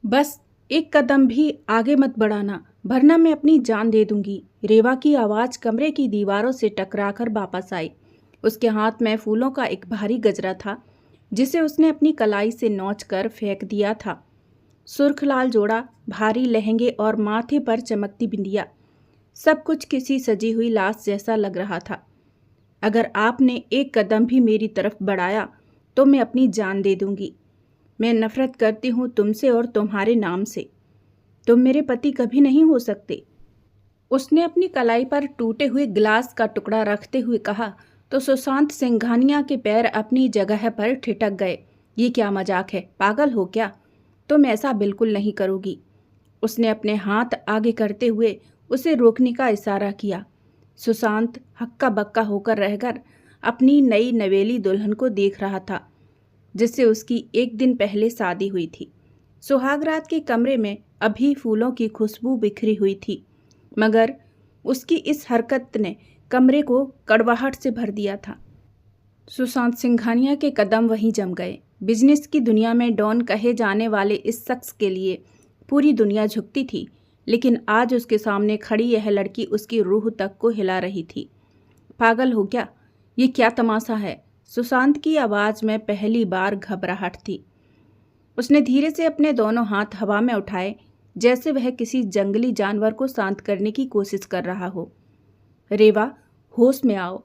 बस एक कदम भी आगे मत बढ़ाना, वरना मैं अपनी जान दे दूंगी। रेवा की आवाज़ कमरे की दीवारों से टकराकर वापस आई। उसके हाथ में फूलों का एक भारी गजरा था, जिसे उसने अपनी कलाई से नोच कर फेंक दिया था। सुर्ख लाल जोड़ा, भारी लहंगे और माथे पर चमकती बिंदिया, सब कुछ किसी सजी हुई लाश जैसा लग रहा था। अगर आपने एक कदम भी मेरी तरफ बढ़ाया तो मैं अपनी जान दे दूंगी। मैं नफरत करती हूँ तुमसे और तुम्हारे नाम से। तुम मेरे पति कभी नहीं हो सकते। उसने अपनी कलाई पर टूटे हुए गिलास का टुकड़ा रखते हुए कहा तो सुशांत सिंघानिया के पैर अपनी जगह पर ठिठक गए। ये क्या मजाक है? पागल हो क्या? तुम ऐसा बिल्कुल नहीं करोगी। उसने अपने हाथ आगे करते हुए उसे रोकने का इशारा किया। सुशांत हक्का बक्का होकर रहकर अपनी नई नवेली दुल्हन को देख रहा था, जिससे उसकी एक दिन पहले शादी हुई थी। सुहागरात के कमरे में अभी फूलों की खुशबू बिखरी हुई थी, मगर उसकी इस हरकत ने कमरे को कड़वाहट से भर दिया था। सुशांत सिंघानिया के कदम वहीं जम गए। बिजनेस की दुनिया में डॉन कहे जाने वाले इस शख्स के लिए पूरी दुनिया झुकती थी, लेकिन आज उसके सामने खड़ी यह लड़की उसकी रूह तक को हिला रही थी। पागल हो क्या? ये क्या तमाशा है? सुशांत की आवाज़ में पहली बार घबराहट थी। उसने धीरे से अपने दोनों हाथ हवा में उठाए, जैसे वह किसी जंगली जानवर को शांत करने की कोशिश कर रहा हो। रेवा, होश में आओ।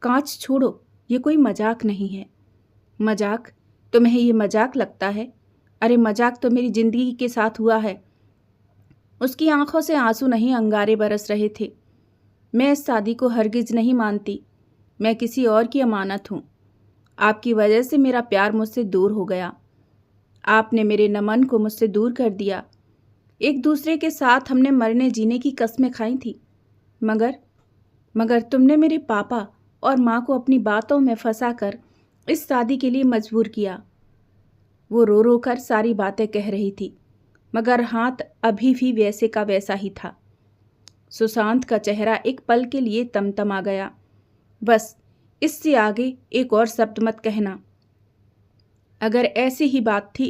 कांच छोड़ो, ये कोई मजाक नहीं है। मजाक? तुम्हें ये मजाक लगता है? अरे मजाक तो मेरी जिंदगी के साथ हुआ है। उसकी आंखों से आंसू नहीं, अंगारे बरस रहे थे। मैं इस शादी को हरगिज नहीं मानती। मैं किसी और की अमानत हूँ। आपकी वजह से मेरा प्यार मुझसे दूर हो गया। आपने मेरे नमन को मुझसे दूर कर दिया। एक दूसरे के साथ हमने मरने जीने की कस्में खाई थी, मगर तुमने मेरे पापा और माँ को अपनी बातों में फंसाकर इस शादी के लिए मजबूर किया। वो रो रो कर सारी बातें कह रही थी, मगर हाथ अभी भी वैसे का वैसा ही था। सुशांत का चेहरा एक पल के लिए तमतमा गया। बस, इससे आगे एक और शब्द मत कहना। अगर ऐसी ही बात थी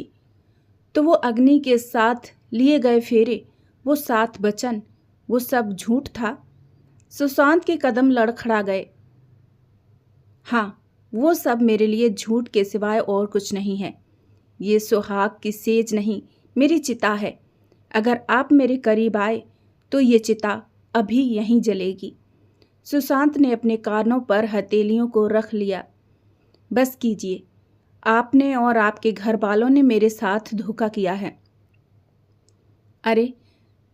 तो वो अग्नि के साथ लिए गए फेरे, वो 7 वचन, वो सब झूठ था। सुशांत के कदम लड़खड़ा गए। हाँ, वो सब मेरे लिए झूठ के सिवाय और कुछ नहीं है। ये सुहाग की सेज नहीं, मेरी चिता है। अगर आप मेरे करीब आए तो ये चिता अभी यहीं जलेगी। सुशांत ने अपने कानों पर हथेलियों को रख लिया। बस कीजिए, आपने और आपके घर वालों ने मेरे साथ धोखा किया है। अरे,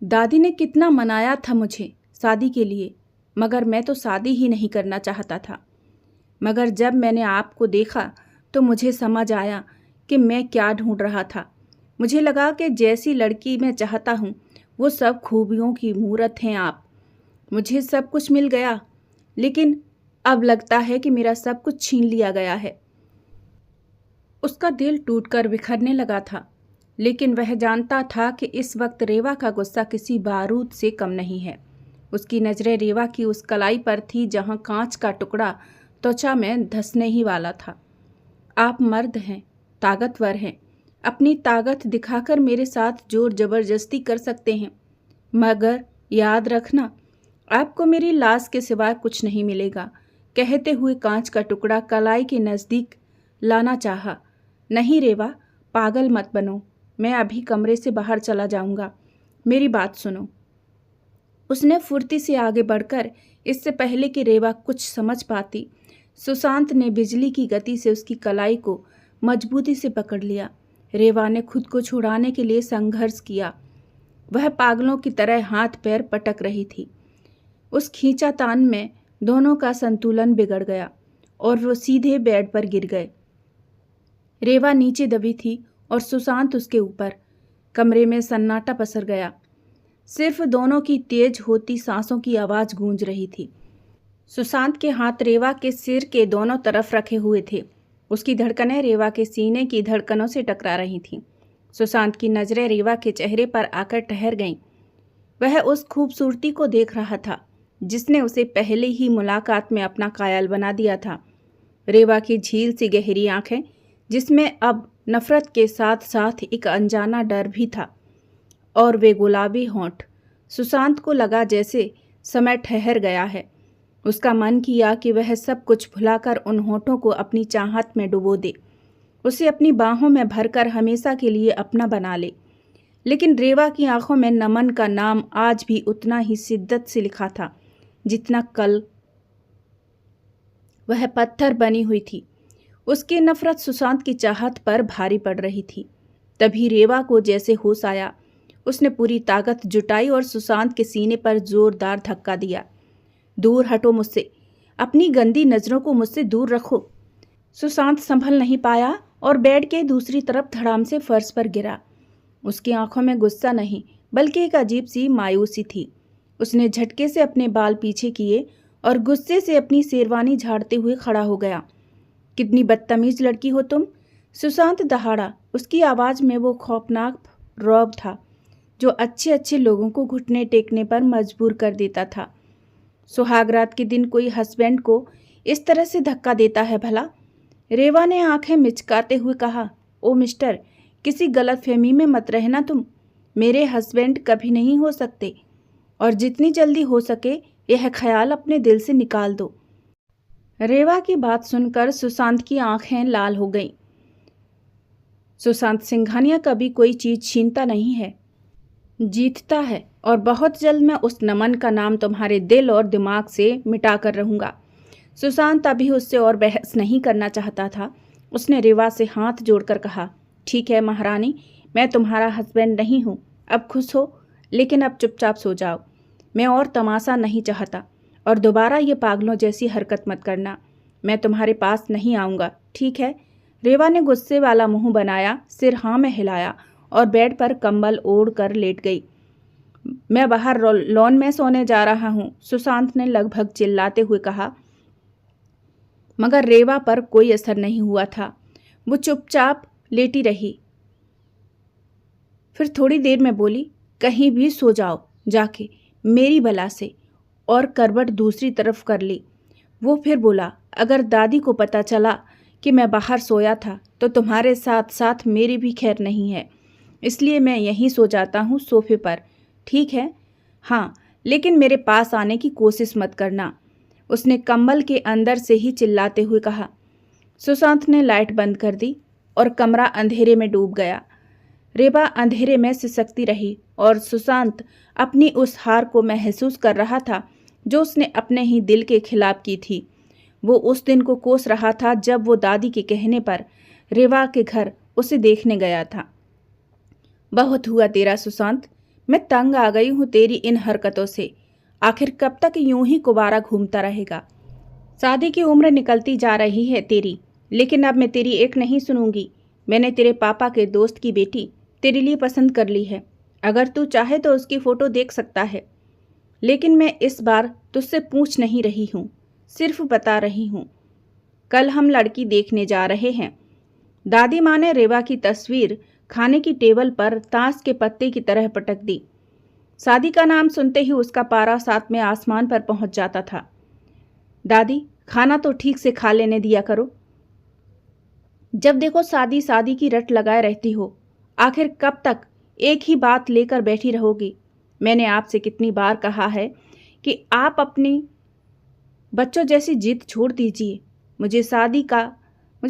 दादी ने कितना मनाया था मुझे शादी के लिए, मगर मैं तो शादी ही नहीं करना चाहता था। मगर जब मैंने आपको देखा तो मुझे समझ आया कि मैं क्या ढूंढ रहा था। मुझे लगा कि जैसी लड़की मैं चाहता हूँ वो सब खूबियों की मूरत हैं आप। मुझे सब कुछ मिल गया, लेकिन अब लगता है कि मेरा सब कुछ छीन लिया गया है। उसका दिल टूटकर बिखरने लगा था, लेकिन वह जानता था कि इस वक्त रेवा का गुस्सा किसी बारूद से कम नहीं है। उसकी नज़रें रेवा की उस कलाई पर थी जहां कांच का टुकड़ा त्वचा में धंसने ही वाला था। आप मर्द हैं, ताकतवर हैं, अपनी ताकत दिखाकर मेरे साथ जोर जबरदस्ती कर सकते हैं, मगर याद रखना, आपको मेरी लाश के सिवाय कुछ नहीं मिलेगा। कहते हुए कांच का टुकड़ा कलाई के नज़दीक लाना चाहा। नहीं रेवा, पागल मत बनो। मैं अभी कमरे से बाहर चला जाऊंगा। मेरी बात सुनो। उसने फुर्ती से आगे बढ़कर, इससे पहले कि रेवा कुछ समझ पाती, सुशांत ने बिजली की गति से उसकी कलाई को मजबूती से पकड़ लिया। रेवा ने खुद को छुड़ाने के लिए संघर्ष किया। वह पागलों की तरह हाथ पैर पटक रही थी। उस खींचातान में दोनों का संतुलन बिगड़ गया और वो सीधे बेड पर गिर गए। रेवा नीचे दबी थी और सुशांत उसके ऊपर। कमरे में सन्नाटा पसर गया। सिर्फ दोनों की तेज होती सांसों की आवाज़ गूंज रही थी। सुशांत के हाथ रेवा के सिर के दोनों तरफ रखे हुए थे। उसकी धड़कनें रेवा के सीने की धड़कनों से टकरा रही थीं। सुशांत की नज़रें रेवा के चेहरे पर आकर ठहर गईं। वह उस खूबसूरती को देख रहा था जिसने उसे पहले ही मुलाकात में अपना कायल बना दिया था। रेवा की झील सी गहरी आंखें, जिसमें अब नफरत के साथ साथ एक अनजाना डर भी था। और वे गुलाबी होंठ, सुशांत को लगा जैसे समय ठहर गया है। उसका मन किया कि वह सब कुछ भुलाकर उन होठों को अपनी चाहत में डुबो दे, उसे अपनी बाहों में भरकर हमेशा के लिए अपना बना ले। लेकिन रेवा की आंखों में नमन का नाम आज भी उतना ही शिद्दत से लिखा था जितना कल वह पत्थर बनी हुई थी। उसकी नफरत सुशांत की चाहत पर भारी पड़ रही थी। तभी रेवा को जैसे होश आया। उसने पूरी ताकत जुटाई और सुशांत के सीने पर जोरदार धक्का दिया। दूर हटो मुझसे, अपनी गंदी नजरों को मुझसे दूर रखो। सुशांत संभल नहीं पाया और बेड के दूसरी तरफ धड़ाम से फर्श पर गिरा। उसकी आंखों में गुस्सा नहीं बल्कि एक अजीब सी मायूसी थी। उसने झटके से अपने बाल पीछे किए और गुस्से से अपनी शेरवानी झाड़ते हुए खड़ा हो गया। कितनी बदतमीज लड़की हो तुम, सुशांत दहाड़ा। उसकी आवाज़ में वो खौफनाक रौब था जो अच्छे अच्छे लोगों को घुटने टेकने पर मजबूर कर देता था। सुहागरात के दिन कोई हस्बैंड को इस तरह से धक्का देता है भला? रेवा ने आंखें मिचकाते हुए कहा, ओ मिस्टर, किसी गलतफहमी में मत रहना तुम। मेरे हस्बैंड कभी नहीं हो सकते और जितनी जल्दी हो सके यह ख्याल अपने दिल से निकाल दो। रेवा की बात सुनकर सुशांत की आंखें लाल हो गईं। सुशांत सिंघानिया कभी कोई चीज छीनता नहीं है, जीतता है। और बहुत जल्द मैं उस नमन का नाम तुम्हारे दिल और दिमाग से मिटा कर रहूंगा। सुशांत अभी उससे और बहस नहीं करना चाहता था। उसने रेवा से हाथ जोड़कर कहा, ठीक है महारानी, मैं तुम्हारा हस्बैंड नहीं हूँ। अब खुश हो, लेकिन अब चुपचाप सो जाओ। मैं और तमाशा नहीं चाहता और दोबारा ये पागलों जैसी हरकत मत करना। मैं तुम्हारे पास नहीं आऊँगा, ठीक है? रेवा ने गुस्से वाला मुंह बनाया, सिर हाँ में हिलाया और बेड पर कंबल ओढ़ कर लेट गई। मैं बाहर लॉन में सोने जा रहा हूँ, सुशांत ने लगभग चिल्लाते हुए कहा। मगर रेवा पर कोई असर नहीं हुआ था। वो चुपचाप लेटी रही। फिर थोड़ी देर में बोली, कहीं भी सो जाओ जाके मेरी बला से, और करवट दूसरी तरफ कर ली। वो फिर बोला, अगर दादी को पता चला कि मैं बाहर सोया था तो तुम्हारे साथ साथ मेरी भी खैर नहीं है, इसलिए मैं यहीं सो जाता हूँ सोफे पर, ठीक है? हाँ, लेकिन मेरे पास आने की कोशिश मत करना, उसने कंबल के अंदर से ही चिल्लाते हुए कहा। सुशांत ने लाइट बंद कर दी और कमरा अंधेरे में डूब गया। रेवा अंधेरे में सिसकती रही और सुशांत अपनी उस हार को महसूस कर रहा था जो उसने अपने ही दिल के खिलाफ की थी। वो उस दिन को कोस रहा था जब वो दादी के कहने पर रेवा के घर उसे देखने गया था। बहुत हुआ तेरा सुशांत, मैं तंग आ गई हूँ तेरी इन हरकतों से। आखिर कब तक यूं ही कुबारा घूमता रहेगा? शादी की उम्र निकलती जा रही है तेरी, लेकिन अब मैं तेरी एक नहीं सुनूंगी। मैंने तेरे पापा के दोस्त की बेटी तेरे लिए पसंद कर ली है। अगर तू चाहे तो उसकी फ़ोटो देख सकता है, लेकिन मैं इस बार तुझसे पूछ नहीं रही हूँ, सिर्फ बता रही हूँ। कल हम लड़की देखने जा रहे हैं। दादी माँ ने रेवा की तस्वीर खाने की टेबल पर ताश के पत्ते की तरह पटक दी। शादी का नाम सुनते ही उसका पारा साथ में आसमान पर पहुंच जाता था। दादी, खाना तो ठीक से खा लेने दिया करो। जब देखो शादी शादी की रट लगाए रहती हो। आखिर कब तक एक ही बात लेकर बैठी रहोगी? मैंने आपसे कितनी बार कहा है कि आप अपनी बच्चों जैसी जिद छोड़ दीजिए। मुझे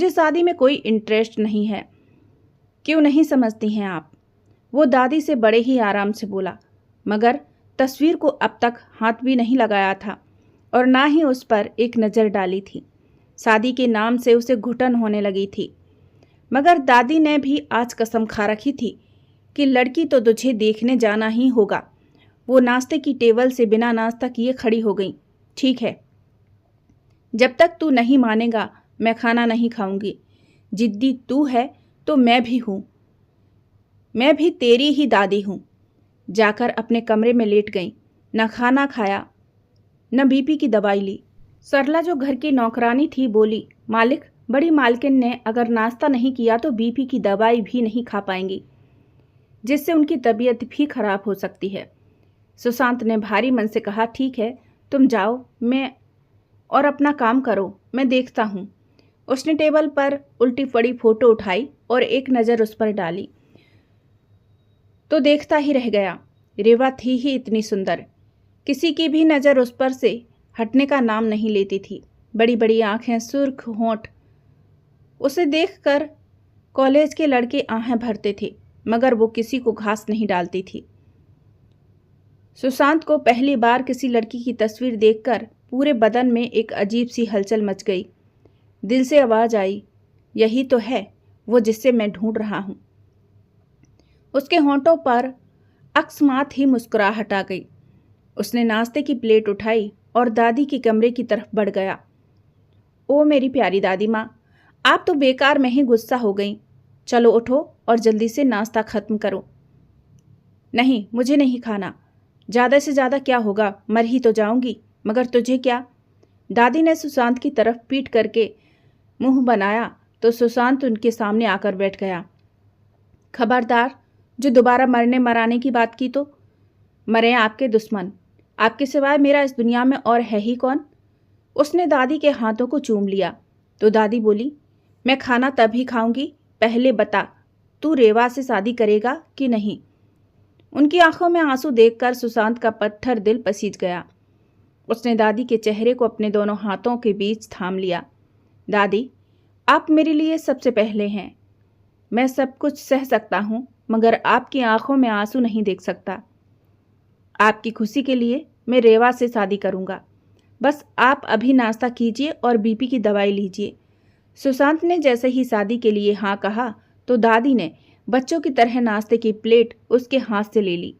शादी में कोई इंटरेस्ट नहीं है। क्यों नहीं समझती हैं आप? वो दादी से बड़े ही आराम से बोला, मगर तस्वीर को अब तक हाथ भी नहीं लगाया था और ना ही उस पर एक नज़र डाली थी। शादी के नाम से उसे घुटन होने लगी थी। मगर दादी ने भी आज कसम खा रखी थी कि लड़की तो तुझे देखने जाना ही होगा। वो नाश्ते की टेबल से बिना नाश्ता किए खड़ी हो गई। ठीक है, जब तक तू नहीं मानेगा मैं खाना नहीं खाऊंगी। जिद्दी तू है तो मैं भी हूँ, मैं भी तेरी ही दादी हूँ। जाकर अपने कमरे में लेट गई। न खाना खाया न बीपी की दवाई ली। सरला जो घर की नौकरानी थी बोली, मालिक, बड़ी मालकिन ने अगर नाश्ता नहीं किया तो बीपी की दवाई भी नहीं खा पाएंगी, जिससे उनकी तबीयत भी खराब हो सकती है। सुशांत ने भारी मन से कहा, ठीक है तुम जाओ, मैं और अपना काम करो, मैं देखता हूँ। उसने टेबल पर उल्टी पड़ी फोटो उठाई और एक नज़र उस पर डाली तो देखता ही रह गया। रेवा थी ही इतनी सुंदर, किसी की भी नज़र उस पर से हटने का नाम नहीं लेती थी। बड़ी बड़ी आंखें, सुर्ख होंठ, उसे देखकर कॉलेज के लड़के आहें भरते थे, मगर वो किसी को घास नहीं डालती थी। सुशांत को पहली बार किसी लड़की की तस्वीर देखकर पूरे बदन में एक अजीब सी हलचल मच गई। दिल से आवाज आई, यही तो है वो जिससे मैं ढूंढ रहा हूं। उसके होंठों पर अकस्मात ही मुस्कुराहट आ गई। उसने नाश्ते की प्लेट उठाई और दादी के कमरे की तरफ बढ़ गया। ओ मेरी प्यारी दादी माँ, आप तो बेकार में ही गुस्सा हो गई। चलो उठो और जल्दी से नाश्ता खत्म करो। नहीं, मुझे नहीं खाना। ज़्यादा से ज़्यादा क्या होगा, मर ही तो जाऊंगी, मगर तुझे क्या। दादी ने सुशांत की तरफ पीट करके मुंह बनाया तो सुशांत उनके सामने आकर बैठ गया। खबरदार, जो दोबारा मरने मराने की बात की तो मरे आपके दुश्मन। आपके सिवाय मेरा इस दुनिया में और है ही कौन। उसने दादी के हाथों को चूम लिया तो दादी बोली, मैं खाना तभी खाऊंगी, पहले बता तू रेवा से शादी करेगा कि नहीं। उनकी आंखों में आंसू देखकर सुशांत का पत्थर दिल पसीज गया। उसने दादी के चेहरे को अपने दोनों हाथों के बीच थाम लिया। दादी, आप मेरे लिए सबसे पहले हैं। मैं सब कुछ सह सकता हूँ, मगर आपकी आंखों में आंसू नहीं देख सकता। आपकी खुशी के लिए मैं रेवा से शादी करूँगा। बस आप अभी नाश्ता कीजिए और बीपी की दवाई लीजिए। सुशांत ने जैसे ही शादी के लिए हाँ कहा तो दादी ने बच्चों की तरह नाश्ते की प्लेट उसके हाथ से ले ली।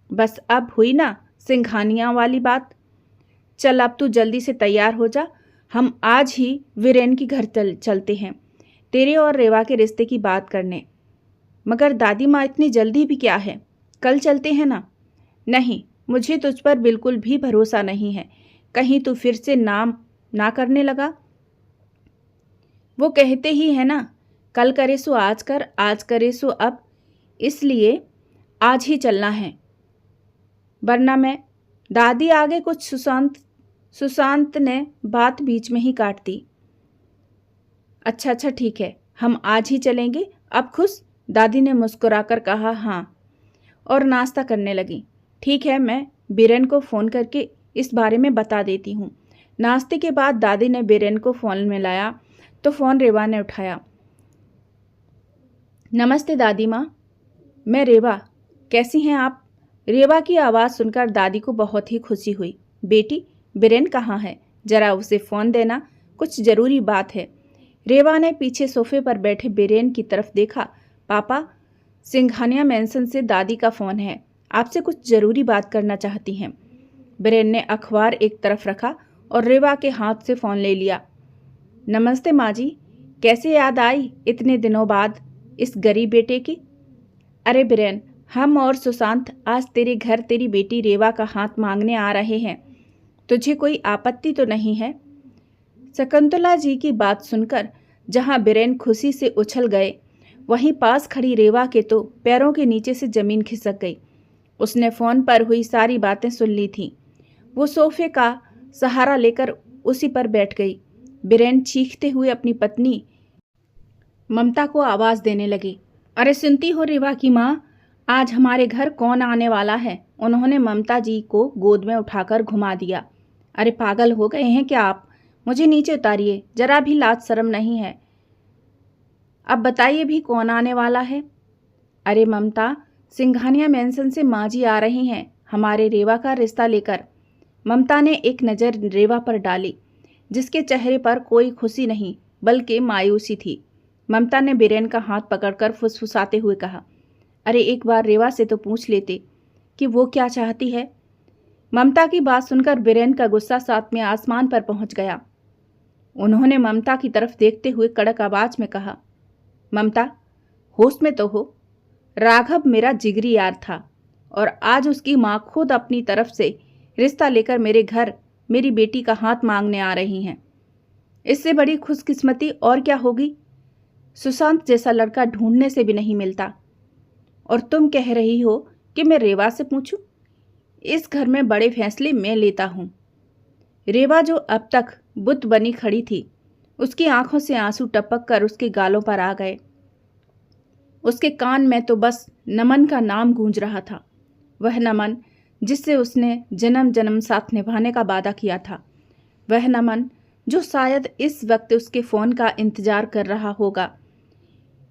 बस अब हुई ना सिंघानिया वाली बात। चल अब तू जल्दी से तैयार हो जा, हम आज ही वीरेन के घर चलते हैं तेरे और रेवा के रिश्ते की बात करने। मगर दादी माँ, इतनी जल्दी भी क्या है, कल चलते हैं ना। नहीं, मुझे तुझ पर बिल्कुल भी भरोसा नहीं है, कहीं तू फिर से नाम ना करने लगा। वो कहते ही है ना, कल करे सो आज कर, आज करे सो अब, इसलिए आज ही चलना है, वरना मैं। दादी आगे कुछ सुशांत ने बात बीच में ही काट दी। अच्छा अच्छा ठीक है, हम आज ही चलेंगे, अब खुश। दादी ने मुस्कुराकर कहा हाँ और नाश्ता करने लगी। ठीक है, मैं बीरेन को फ़ोन करके इस बारे में बता देती हूँ। नाश्ते के बाद दादी ने बीरेन को फ़ोन मिलाया तो फ़ोन रेवा ने उठाया। नमस्ते दादी माँ, मैं रेवा, कैसी हैं आप। रेवा की आवाज़ सुनकर दादी को बहुत ही खुशी हुई। बेटी, बीरेन कहाँ है, ज़रा उसे फ़ोन देना, कुछ ज़रूरी बात है। रेवा ने पीछे सोफे पर बैठे बीरेन की तरफ देखा। पापा, सिंघानिया मैंसन से दादी का फ़ोन है, आपसे कुछ ज़रूरी बात करना चाहती हैं। बीरेन ने अखबार एक तरफ रखा और रेवा के हाथ से फ़ोन ले लिया। नमस्ते माँ जी, कैसे याद आई इतने दिनों बाद इस गरीब बेटे की। अरे बीरेन, हम और सुशांत आज तेरे घर तेरी बेटी रेवा का हाथ मांगने आ रहे हैं, तुझे कोई आपत्ति तो नहीं है। शकुंतला जी की बात सुनकर जहाँ बीरेन खुशी से उछल गए, वहीं पास खड़ी रेवा के तो पैरों के नीचे से जमीन खिसक गई। उसने फ़ोन पर हुई सारी बातें सुन ली थीं। वो सोफे का सहारा लेकर उसी पर बैठ गई। बीरेन चीखते हुए अपनी पत्नी ममता को आवाज़ देने लगी। अरे सुनती हो रेवा की माँ, आज हमारे घर कौन आने वाला है। उन्होंने ममता जी को गोद में उठाकर घुमा दिया। अरे पागल हो गए हैं क्या आप, मुझे नीचे उतारिए, जरा भी लाज शर्म नहीं है। अब बताइए भी कौन आने वाला है। अरे ममता, सिंघानिया मैंसन से माँ जी आ रही हैं हमारे रेवा का रिश्ता लेकर। ममता ने एक नज़र रेवा पर डाली, जिसके चेहरे पर कोई खुशी नहीं बल्कि मायूसी थी। ममता ने बीरेन का हाथ पकड़कर फुसफुसाते हुए कहा, अरे एक बार रेवा से तो पूछ लेते कि वो क्या चाहती है। ममता की बात सुनकर बीरेन का गुस्सा सातवें आसमान पर पहुंच गया। उन्होंने ममता की तरफ देखते हुए कड़क आवाज में कहा, ममता, होश में तो हो। राघव मेरा जिगरी यार था और आज उसकी माँ खुद अपनी तरफ से रिश्ता लेकर मेरे घर मेरी बेटी का हाथ मांगने आ रही हैं। इससे बड़ी खुशकिस्मती और क्या होगी। सुशांत जैसा लड़का ढूंढने से भी नहीं मिलता, और तुम कह रही हो कि मैं रेवा से पूछूं। इस घर में बड़े फैसले मैं लेता हूं। रेवा जो अब तक बुत बनी खड़ी थी, उसकी आंखों से आंसू टपक कर उसके गालों पर आ गए। उसके कान में तो बस नमन का नाम गूंज रहा था, वह नमन जिससे उसने जन्म जन्म साथ निभाने का वादा किया था, वह नमन जो शायद इस वक्त उसके फ़ोन का इंतजार कर रहा होगा।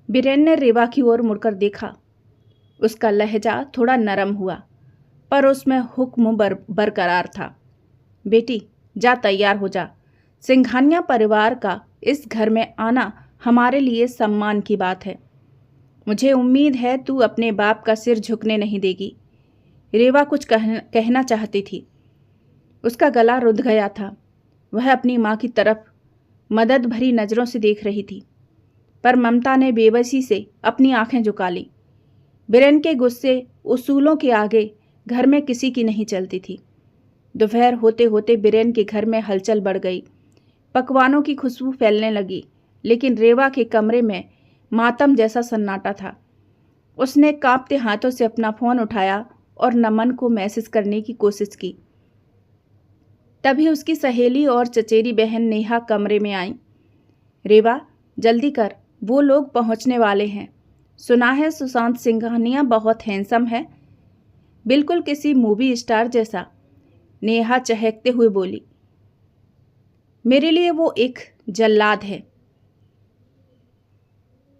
बीरेन ने रेवा की ओर मुड़कर देखा। उसका लहजा थोड़ा नरम हुआ, पर उसमें हुक्म बरकरार था। बेटी, जा तैयार हो जा। सिंघानिया परिवार का इस घर में आना हमारे लिए सम्मान की बात है। मुझे उम्मीद है तू अपने बाप का सिर झुकने नहीं देगी। रेवा कुछ कहना चाहती थी, उसका गला रुंध गया था। वह अपनी माँ की तरफ मदद भरी नज़रों से देख रही थी, पर ममता ने बेबसी से अपनी आंखें झुका ली। बीरेन के गुस्से उसूलों के आगे घर में किसी की नहीं चलती थी। दोपहर होते होते बीरेन के घर में हलचल बढ़ गई। पकवानों की खुशबू फैलने लगी, लेकिन रेवा के कमरे में मातम जैसा सन्नाटा था। उसने कांपते हाथों से अपना फ़ोन उठाया और नमन को मैसेज करने की कोशिश की। तभी उसकी सहेली और चचेरी बहन नेहा कमरे में आई। रेवा, जल्दी कर, वो लोग पहुंचने वाले हैं। सुना है सुशांत सिंघानिया बहुत हैंडसम है, बिल्कुल किसी मूवी स्टार जैसा। नेहा चहकते हुए बोली, मेरे लिए वो एक जल्लाद है।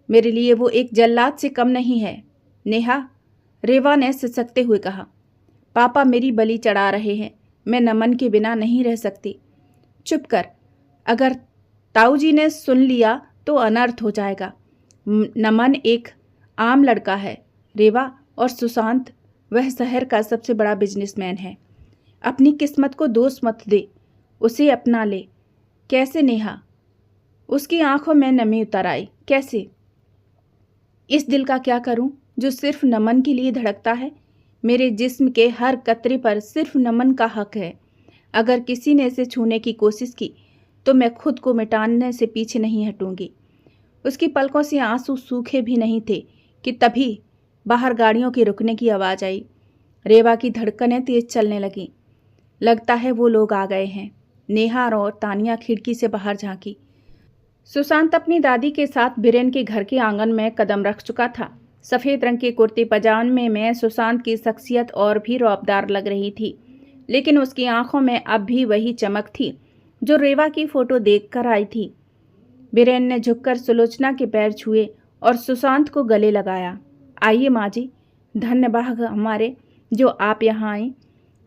मेरे लिए वो एक जल्लाद से कम नहीं है। नेहा, रेवा ने सिसकते हुए कहा, पापा मेरी बलि चढ़ा रहे हैं। मैं नमन के बिना नहीं रह सकती। चुप कर, अगर ताऊ जी ने सुन लिया तो अनर्थ हो जाएगा। नमन एक आम लड़का है। रेवा, और सुशांत वह शहर का सबसे बड़ा बिजनेसमैन है। अपनी किस्मत को दोष मत दे, उसे अपना ले। कैसे नेहा? उसकी आंखों में नमी उतर आई। कैसे? इस दिल का क्या करूं जो सिर्फ नमन के लिए धड़कता है? मेरे जिस्म के हर कतरे पर सिर्फ नमन का हक है। अगर किसी ने इसे छूने की कोशिश की तो मैं खुद को मिटाने से पीछे नहीं हटूंगी। उसकी पलकों से आंसू सूखे भी नहीं थे कि तभी बाहर गाड़ियों के रुकने की आवाज़ आई। रेवा की धड़कनें तेज चलने लगीं। लगता है वो लोग आ गए हैं। नेहा और तानिया खिड़की से बाहर झांकी। सुशांत अपनी दादी के साथ बीरेन के घर के आंगन में कदम रख चुका था। सफ़ेद रंग के कुर्ते पजामे में सुशांत की शख्सियत और भी रौबदार लग रही थी, लेकिन उसकी आंखों में अब भी वही चमक थी जो रेवा की फ़ोटो देखकर आई थी। बीरेन ने झुककर सुलोचना के पैर छुए और सुशांत को गले लगाया। आइए माँ जी, धन्यवाद हमारे जो आप यहाँ आए।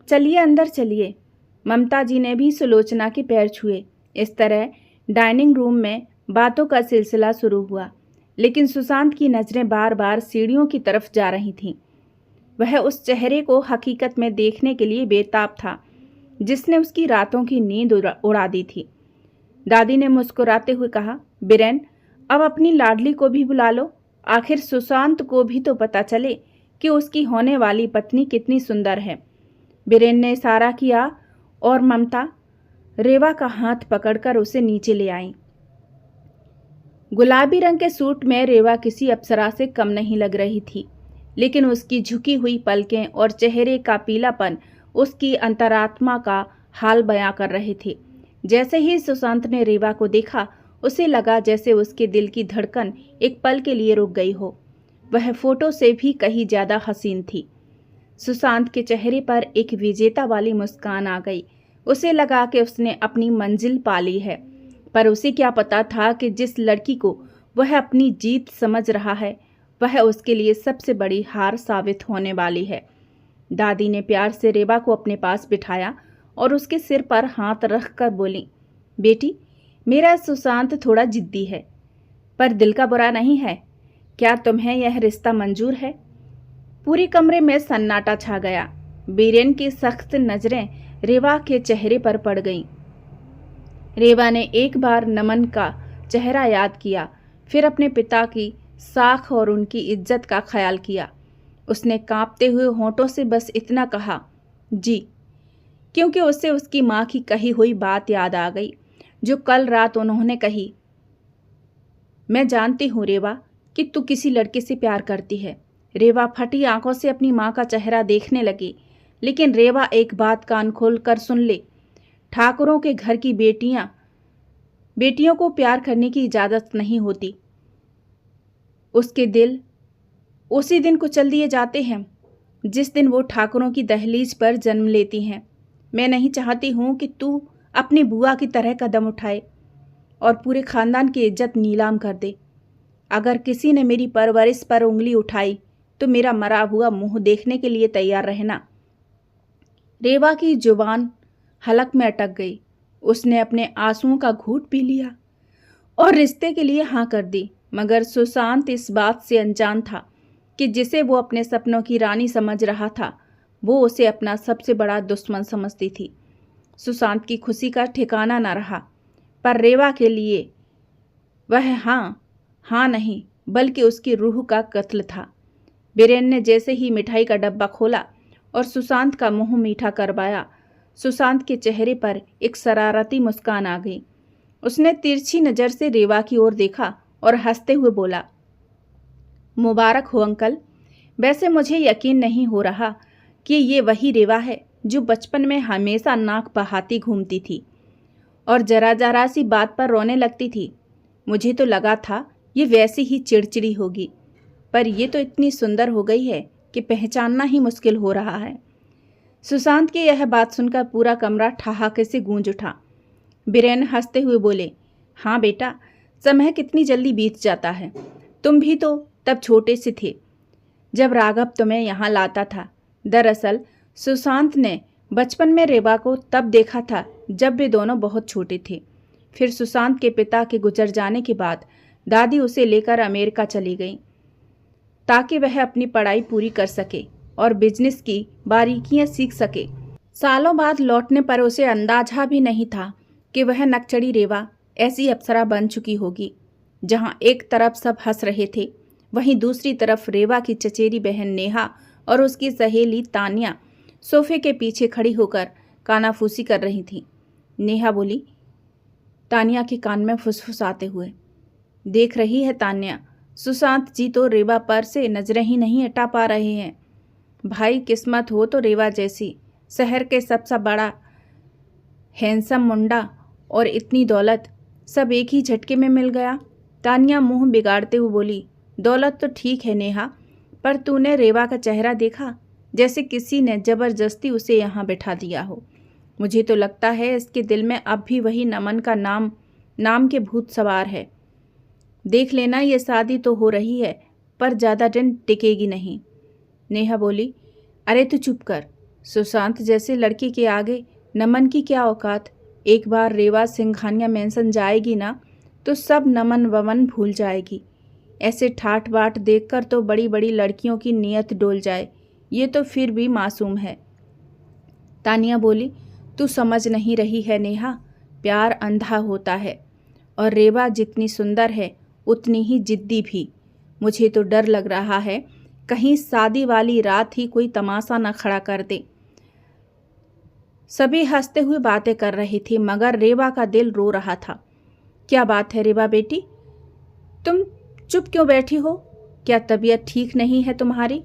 चलिए अंदर चलिए। ममता जी ने भी सुलोचना के पैर छुए। इस तरह डाइनिंग रूम में बातों का सिलसिला शुरू हुआ, लेकिन सुशांत की नज़रें बार बार सीढ़ियों की तरफ जा रही थीं। वह उस चेहरे को हकीकत में देखने के लिए बेताब था जिसने उसकी रातों की नींद उड़ा दी थी। दादी ने मुस्कुराते हुए कहा, बीरेन, अब अपनी लाडली को भी बुला लो। आखिर सुशांत को भी तो पता चले कि उसकी होने वाली पत्नी कितनी सुंदर है। बीरेन ने इशारा किया और ममता रेवा का हाथ पकड़कर उसे नीचे ले आई। गुलाबी रंग के सूट में रेवा किसी अप्सरा से कम नहीं लग रही थी, लेकिन उसकी झुकी हुई पलकें और चेहरे का पीलापन उसकी अंतरात्मा का हाल बयां कर रहे थे। जैसे ही सुशांत ने रेवा को देखा, उसे लगा जैसे उसके दिल की धड़कन एक पल के लिए रुक गई हो। वह फोटो से भी कहीं ज़्यादा हसीन थी। सुशांत के चेहरे पर एक विजेता वाली मुस्कान आ गई। उसे लगा कि उसने अपनी मंजिल पा ली है, पर उसे क्या पता था कि जिस लड़की को वह अपनी जीत समझ रहा है, वह उसके लिए सबसे बड़ी हार साबित होने वाली है। दादी ने प्यार से रेवा को अपने पास बिठाया और उसके सिर पर हाथ रखकर बोली, बेटी, मेरा सुशांत थोड़ा जिद्दी है, पर दिल का बुरा नहीं है। क्या तुम्हें यह रिश्ता मंजूर है? पूरे कमरे में सन्नाटा छा गया। बीरेन की सख्त नज़रें रेवा के चेहरे पर पड़ गईं। रेवा ने एक बार नमन का चेहरा याद किया, फिर अपने पिता की साख और उनकी इज्जत का ख्याल किया। उसने कांपते हुए होंठों से बस इतना कहा, जी, क्योंकि उससे उसकी माँ की कही हुई बात याद आ गई जो कल रात उन्होंने कही। मैं जानती हूँ रेवा कि तू किसी लड़के से प्यार करती है। रेवा फटी आंखों से अपनी माँ का चेहरा देखने लगी, लेकिन रेवा एक बात कान खोल कर सुन ले। ठाकुरों के घर की बेटियाँ बेटियों को प्यार करने की इजाज़त नहीं होती। उसके दिल उसी दिन कुचल दिए जाते हैं जिस दिन वो ठाकुरों की दहलीज पर जन्म लेती हैं। मैं नहीं चाहती हूँ कि तू अपनी बुआ की तरह कदम उठाए और पूरे खानदान की इज्जत नीलाम कर दे। अगर किसी ने मेरी परवरिश पर उंगली उठाई तो मेरा मरा हुआ मुंह देखने के लिए तैयार रहना। रेवा की जुबान हलक में अटक गई। उसने अपने आंसुओं का घूंट पी लिया और रिश्ते के लिए हाँ कर दी। मगर सुशांत इस बात से अनजान था कि जिसे वो अपने सपनों की रानी समझ रहा था, वो उसे अपना सबसे बड़ा दुश्मन समझती थी। सुशांत की खुशी का ठिकाना न रहा, पर रेवा के लिए वह हाँ नहीं बल्कि उसकी रूह का कत्ल था। बीरेन ने जैसे ही मिठाई का डब्बा खोला और सुशांत का मुंह मीठा करवाया, सुशांत के चेहरे पर एक शरारती मुस्कान आ गई। उसने तिरछी नज़र से रेवा की ओर देखा और हंसते हुए बोला, मुबारक हो अंकल। वैसे मुझे यकीन नहीं हो रहा कि ये वही रेवा है जो बचपन में हमेशा नाक बहाती घूमती थी और जरा जरा सी बात पर रोने लगती थी। मुझे तो लगा था ये वैसी ही चिड़चिड़ी होगी, पर ये तो इतनी सुंदर हो गई है कि पहचानना ही मुश्किल हो रहा है। सुशांत की यह बात सुनकर पूरा कमरा ठहाके से गूंज उठा। बीरेन हंसते हुए बोले, हाँ बेटा, समय कितनी जल्दी बीत जाता है। तुम भी तो तब छोटे से थे जब राघव तुम्हें यहाँ लाता था। दरअसल सुशांत ने बचपन में रेवा को तब देखा था जब वे दोनों बहुत छोटे थे। फिर सुशांत के पिता के गुजर जाने के बाद दादी उसे लेकर अमेरिका चली गई ताकि वह अपनी पढ़ाई पूरी कर सके और बिजनेस की बारीकियां सीख सके। सालों बाद लौटने पर उसे अंदाजा भी नहीं था कि वह नकचड़ी रेवा ऐसी अप्सरा बन चुकी होगी। जहां एक तरफ सब हंस रहे थे, वहीं दूसरी तरफ रेवा की चचेरी बहन नेहा और उसकी सहेली तान्या सोफे के पीछे खड़ी होकर कानाफूसी कर रही थी। नेहा बोली तान्या के कान में फुसफुसाते हुए, देख रही है तान्या, सुशांत जी तो रेवा पर से नजरें ही नहीं हटा पा रहे हैं। भाई किस्मत हो तो रेवा जैसी, शहर के सबसे बड़ा हैंडसम मुंडा और इतनी दौलत सब एक ही झटके में मिल गया। तान्या मुंह बिगाड़ते हुए बोली, दौलत तो ठीक है नेहा, पर तूने रेवा का चेहरा देखा? जैसे किसी ने जबरदस्ती उसे यहाँ बैठा दिया हो। मुझे तो लगता है इसके दिल में अब भी वही नमन का नाम के भूत सवार है। देख लेना, ये शादी तो हो रही है पर ज़्यादा दिन टिकेगी नहीं। नेहा बोली, अरे तू चुप कर। सुशांत जैसे लड़की के आगे नमन की क्या औकात। एक बार रेवा सिंघानिया मेंशन जाएगी ना तो सब नमन वमन भूल जाएगी। ऐसे ठाट बाट देखकर तो बड़ी बड़ी लड़कियों की नीयत डोल जाए। ये तो फिर भी मासूम है। तानिया बोली, तू समझ नहीं रही है नेहा, प्यार अंधा होता है और रेवा जितनी सुंदर है उतनी ही जिद्दी भी। मुझे तो डर लग रहा है कहीं शादी वाली रात ही कोई तमाशा न खड़ा कर दे। सभी हंसते हुए बातें कर रहे थे मगर रेवा का दिल रो रहा था। क्या बात है रेवा बेटी, तुम चुप क्यों बैठी हो? क्या तबीयत ठीक नहीं है तुम्हारी?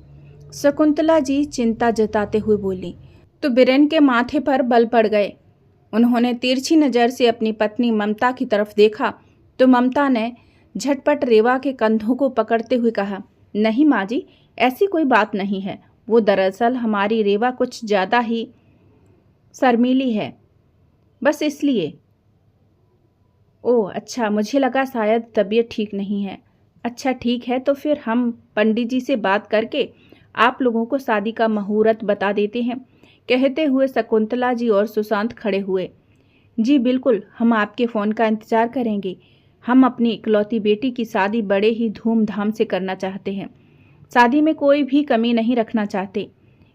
शकुंतला जी चिंता जताते हुए बोली। तो बीरेन के माथे पर बल पड़ गए। उन्होंने तिरछी नज़र से अपनी पत्नी ममता की तरफ देखा तो ममता ने झटपट रेवा के कंधों को पकड़ते हुए कहा, नहीं माँ जी, ऐसी कोई बात नहीं है। वो दरअसल हमारी रेवा कुछ ज़्यादा ही शर्मीली है, बस इसलिए। ओह अच्छा, मुझे लगा शायद तबीयत ठीक नहीं है। अच्छा ठीक है, तो फिर हम पंडित जी से बात करके आप लोगों को शादी का मुहूर्त बता देते हैं। कहते हुए शकुंतला जी और सुशांत खड़े हुए। जी बिल्कुल, हम आपके फ़ोन का इंतज़ार करेंगे। हम अपनी इकलौती बेटी की शादी बड़े ही धूमधाम से करना चाहते हैं। शादी में कोई भी कमी नहीं रखना चाहते।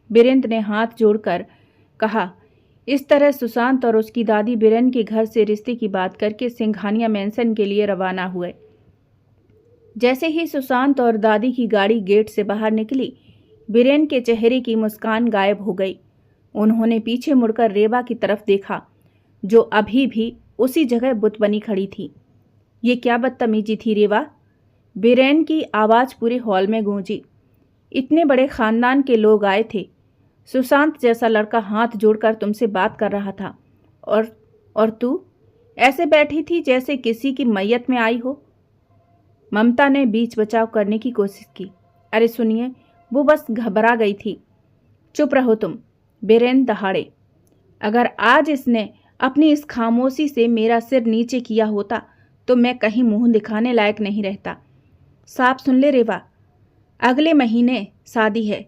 बीरेंद्र ने हाथ जोड़कर कहा। इस तरह सुशांत और उसकी दादी बीरेन के घर से रिश्ते की बात करके सिंघानिया मेंशन के लिए रवाना हुए। जैसे ही सुशांत और दादी की गाड़ी गेट से बाहर निकली, बीरेन के चेहरे की मुस्कान गायब हो गई। उन्होंने पीछे मुड़कर रेवा की तरफ देखा जो अभी भी उसी जगह बुत बनी खड़ी थी। ये क्या बदतमीजी थी रेवा? बीरेन की आवाज़ पूरे हॉल में गूंजी। इतने बड़े खानदान के लोग आए थे। सुशांत जैसा लड़का हाथ जोड़कर तुमसे बात कर रहा था और तू ऐसे बैठी थी जैसे किसी की मैयत में आई हो। ममता ने बीच बचाव करने की कोशिश की। अरे सुनिए, वो बस घबरा गई थी। चुप रहो तुम, बीरेन दहाड़े। अगर आज इसने अपनी इस खामोशी से मेरा सिर नीचे किया होता तो मैं कहीं मुंह दिखाने लायक नहीं रहता। साफ सुन ले रेवा, अगले महीने शादी है।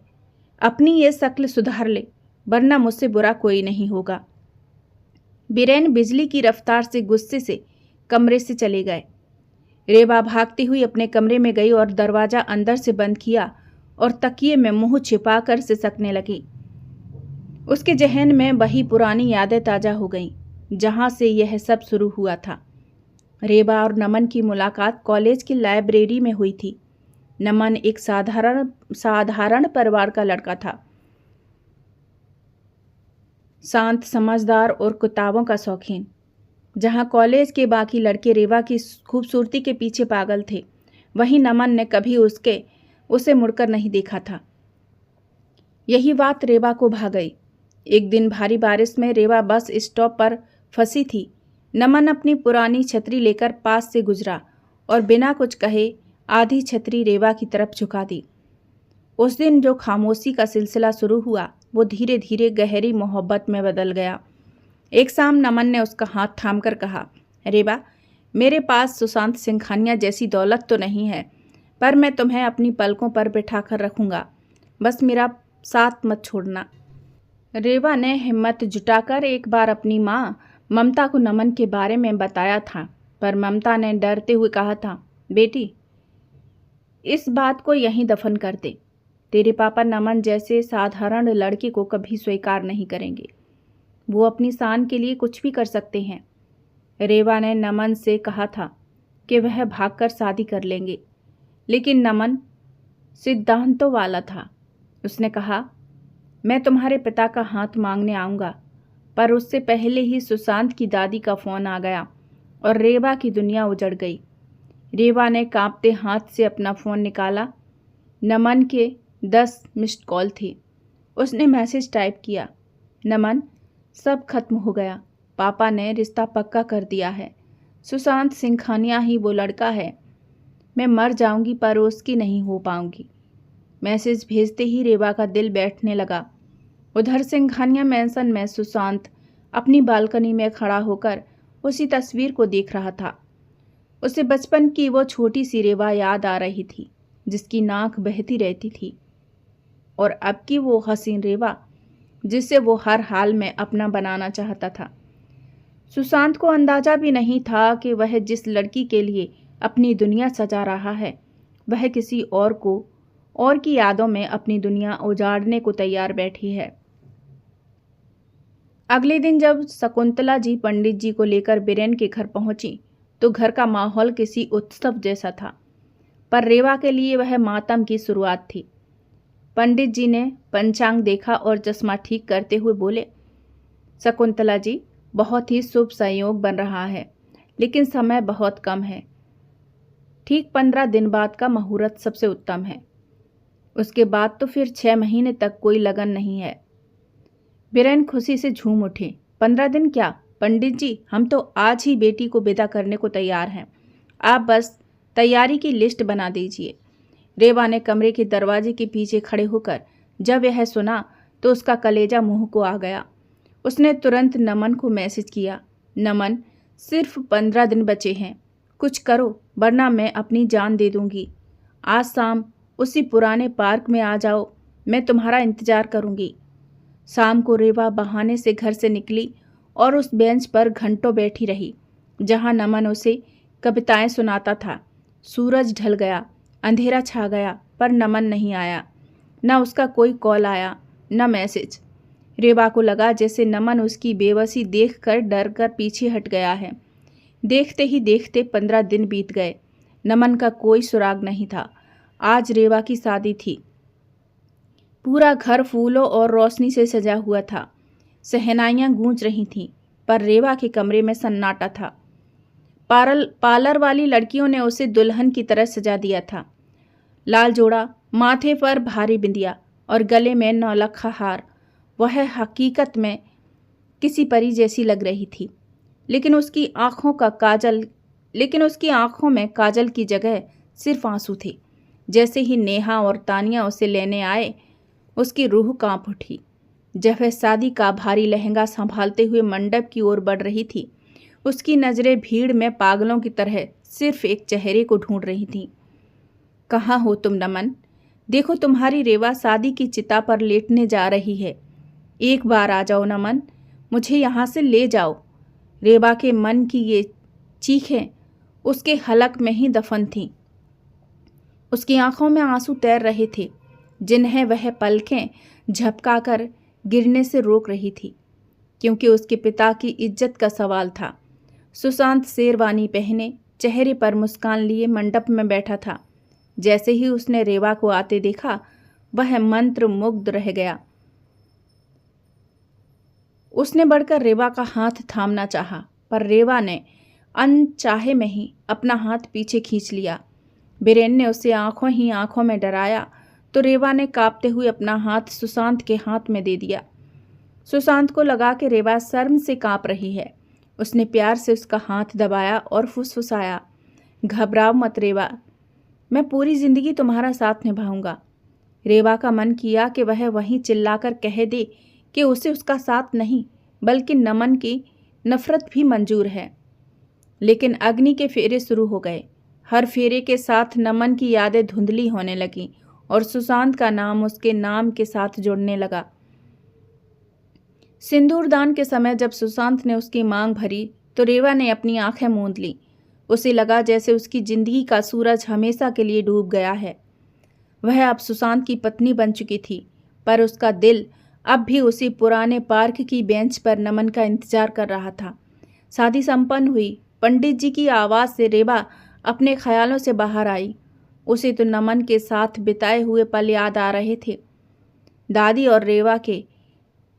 अपनी ये शक्ल सुधार ले, वरना मुझसे बुरा कोई नहीं होगा। बीरेन बिजली की रफ्तार से गुस्से से कमरे से चले गए। रेवा भागती हुई अपने कमरे में गई और दरवाजा अंदर से बंद किया और तकिए में मुंह छिपाकर सिसकने लगी। उसके जहन में वही पुरानी यादें ताजा हो गईं, जहां से यह सब शुरू हुआ था। रेवा और नमन की मुलाकात कॉलेज की लाइब्रेरी में हुई थी। नमन एक साधारण परिवार का लड़का था, शांत, समझदार और किताबों का शौकीन। जहां कॉलेज के बाकी लड़के रेवा की खूबसूरती के पीछे पागल थे, वहीं नमन ने कभी उसे मुड़कर नहीं देखा था। यही बात रेवा को भा गई। एक दिन भारी बारिश में रेवा बस स्टॉप पर फंसी थी। नमन अपनी पुरानी छतरी लेकर पास से गुजरा और बिना कुछ कहे आधी छतरी रेवा की तरफ झुका दी। उस दिन जो खामोशी का सिलसिला शुरू हुआ, वो धीरे धीरे गहरी मोहब्बत में बदल गया। एक शाम नमन ने उसका हाथ थामकर कहा, रेवा, मेरे पास सुशांत सिंघानिया जैसी दौलत तो नहीं है, पर मैं तुम्हें अपनी पलकों पर बिठाकर रखूंगा। बस मेरा साथ मत छोड़ना। रेवा ने हिम्मत जुटाकर एक बार अपनी माँ ममता को नमन के बारे में बताया था, पर ममता ने डरते हुए कहा था, बेटी, इस बात को यहीं दफन कर दे। तेरे पापा नमन जैसे साधारण लड़के को कभी स्वीकार नहीं करेंगे। वो अपनी शान के लिए कुछ भी कर सकते हैं। रेवा ने नमन से कहा था कि वह भागकर शादी कर लेंगे, लेकिन नमन सिद्धांतों वाला था। उसने कहा, मैं तुम्हारे पिता का हाथ मांगने आऊँगा, पर उससे पहले ही सुशांत की दादी का फ़ोन आ गया और रेवा की दुनिया उजड़ गई। रेवा ने कांपते हाथ से अपना फ़ोन निकाला। नमन के 10 मिस्ड कॉल थी। उसने मैसेज टाइप किया, नमन, सब खत्म हो गया। पापा ने रिश्ता पक्का कर दिया है। सुशांत सिंघानिया ही वो लड़का है। मैं मर जाऊंगी पर उसकी नहीं हो पाऊंगी। मैसेज भेजते ही रेवा का दिल बैठने लगा। उधर सिंघानिया मैंसन में सुशांत अपनी बालकनी में खड़ा होकर उसी तस्वीर को देख रहा था। उसे बचपन की वो छोटी सी रेवा याद आ रही थी, जिसकी नाक बहती रहती थी, और अब की वो हसीन रेवा जिसे वो हर हाल में अपना बनाना चाहता था। सुशांत को अंदाजा भी नहीं था कि वह जिस लड़की के लिए अपनी दुनिया सजा रहा है, वह किसी और की यादों में अपनी दुनिया उजाड़ने को तैयार बैठी है। अगले दिन जब शकुंतला जी पंडित जी को लेकर बीरेन के घर पहुंची, तो घर का माहौल किसी उत्सव जैसा था, पर रेवा के लिए वह मातम की शुरुआत थी। पंडित जी ने पंचांग देखा और चश्मा ठीक करते हुए बोले, शकुंतला जी, बहुत ही शुभ संयोग बन रहा है, लेकिन समय बहुत कम है। ठीक 15 दिन बाद का मुहूर्त सबसे उत्तम है। उसके बाद तो फिर 6 महीने तक कोई लगन नहीं है। बीरेन खुशी से झूम उठे। 15 दिन क्या पंडित जी, हम तो आज ही बेटी को विदा करने को तैयार हैं। आप बस तैयारी की लिस्ट बना दीजिए। रेवा ने कमरे के दरवाजे के पीछे खड़े होकर जब यह सुना तो उसका कलेजा मुंह को आ गया। उसने तुरंत नमन को मैसेज किया, नमन, सिर्फ 15 दिन बचे हैं, कुछ करो वरना मैं अपनी जान दे दूंगी। आज शाम उसी पुराने पार्क में आ जाओ, मैं तुम्हारा इंतजार करूंगी। शाम को रेवा बहाने से घर से निकली और उस बेंच पर घंटों बैठी रही जहां नमन उसे कविताएं सुनाता था। सूरज ढल गया, अंधेरा छा गया, पर नमन नहीं आया। न उसका कोई कॉल आया, न मैसेज। रेवा को लगा जैसे नमन उसकी बेबसी देखकर डर कर पीछे हट गया है। देखते ही देखते 15 दिन बीत गए। नमन का कोई सुराग नहीं था। आज रेवा की शादी थी। पूरा घर फूलों और रोशनी से सजा हुआ था। शहनाइयाँ गूंज रही थीं, पर रेवा के कमरे में सन्नाटा था। पार्लर वाली लड़कियों ने उसे दुल्हन की तरह सजा दिया था। लाल जोड़ा, माथे पर भारी बिंदिया और गले में नौलखा हार। वह हकीकत में किसी परी जैसी लग रही थी। लेकिन उसकी आंखों में काजल की जगह सिर्फ आंसू थे। जैसे ही नेहा और तानिया उसे लेने आए, उसकी रूह कांप उठी। जब वह शादी का भारी लहंगा संभालते हुए मंडप की ओर बढ़ रही थी, उसकी नजरें भीड़ में पागलों की तरह सिर्फ एक चेहरे को ढूंढ रही थीं। कहाँ हो तुम नमन? देखो, तुम्हारी रेवा शादी की चिता पर लेटने जा रही है। एक बार आ जाओ नमन, मुझे यहाँ से ले जाओ। रेवा के मन की ये चीखें उसके हलक में ही दफन थीं। उसकी आंखों में आंसू तैर रहे थे, जिन्हें वह पलकें झपकाकर गिरने से रोक रही थी, क्योंकि उसके पिता की इज्जत का सवाल था। सुशांत शेरवानी पहने, चेहरे पर मुस्कान लिए मंडप में बैठा था। जैसे ही उसने रेवा को आते देखा, वह मंत्र मुग्ध रह गया। उसने बढ़कर रेवा का हाथ थामना चाहा, पर रेवा ने अनचाहे में ही अपना हाथ पीछे खींच लिया। बीरेन ने उसे आंखों ही आंखों में डराया तो रेवा ने कांपते हुए अपना हाथ सुशांत के हाथ में दे दिया। सुशांत को लगा कि रेवा शर्म से कांप रही है। उसने प्यार से उसका हाथ दबाया और फुसफुसाया, घबराओ मत रेवा, मैं पूरी जिंदगी तुम्हारा साथ निभाऊंगा। रेवा का मन किया कि वह वहीं चिल्लाकर कह दे कि उसे उसका साथ नहीं बल्कि नमन की नफरत भी मंजूर है। लेकिन अग्नि के फेरे शुरू हो गए। हर फेरे के साथ नमन की यादें धुंधली होने लगीं और सुशांत का नाम उसके नाम के साथ जुड़ने लगा। सिंदूरदान के समय जब सुशांत ने उसकी मांग भरी तो रेवा ने अपनी आंखें मूंद ली। उसे लगा जैसे उसकी जिंदगी का सूरज हमेशा के लिए डूब गया है। वह अब सुशांत की पत्नी बन चुकी थी, पर उसका दिल अब भी उसी पुराने पार्क की बेंच पर नमन का इंतजार कर रहा था। शादी संपन्न हुई। पंडित जी की आवाज़ से रेवा अपने ख्यालों से बाहर आई। उसे तो नमन के साथ बिताए हुए पल याद आ रहे थे। दादी और रेवा के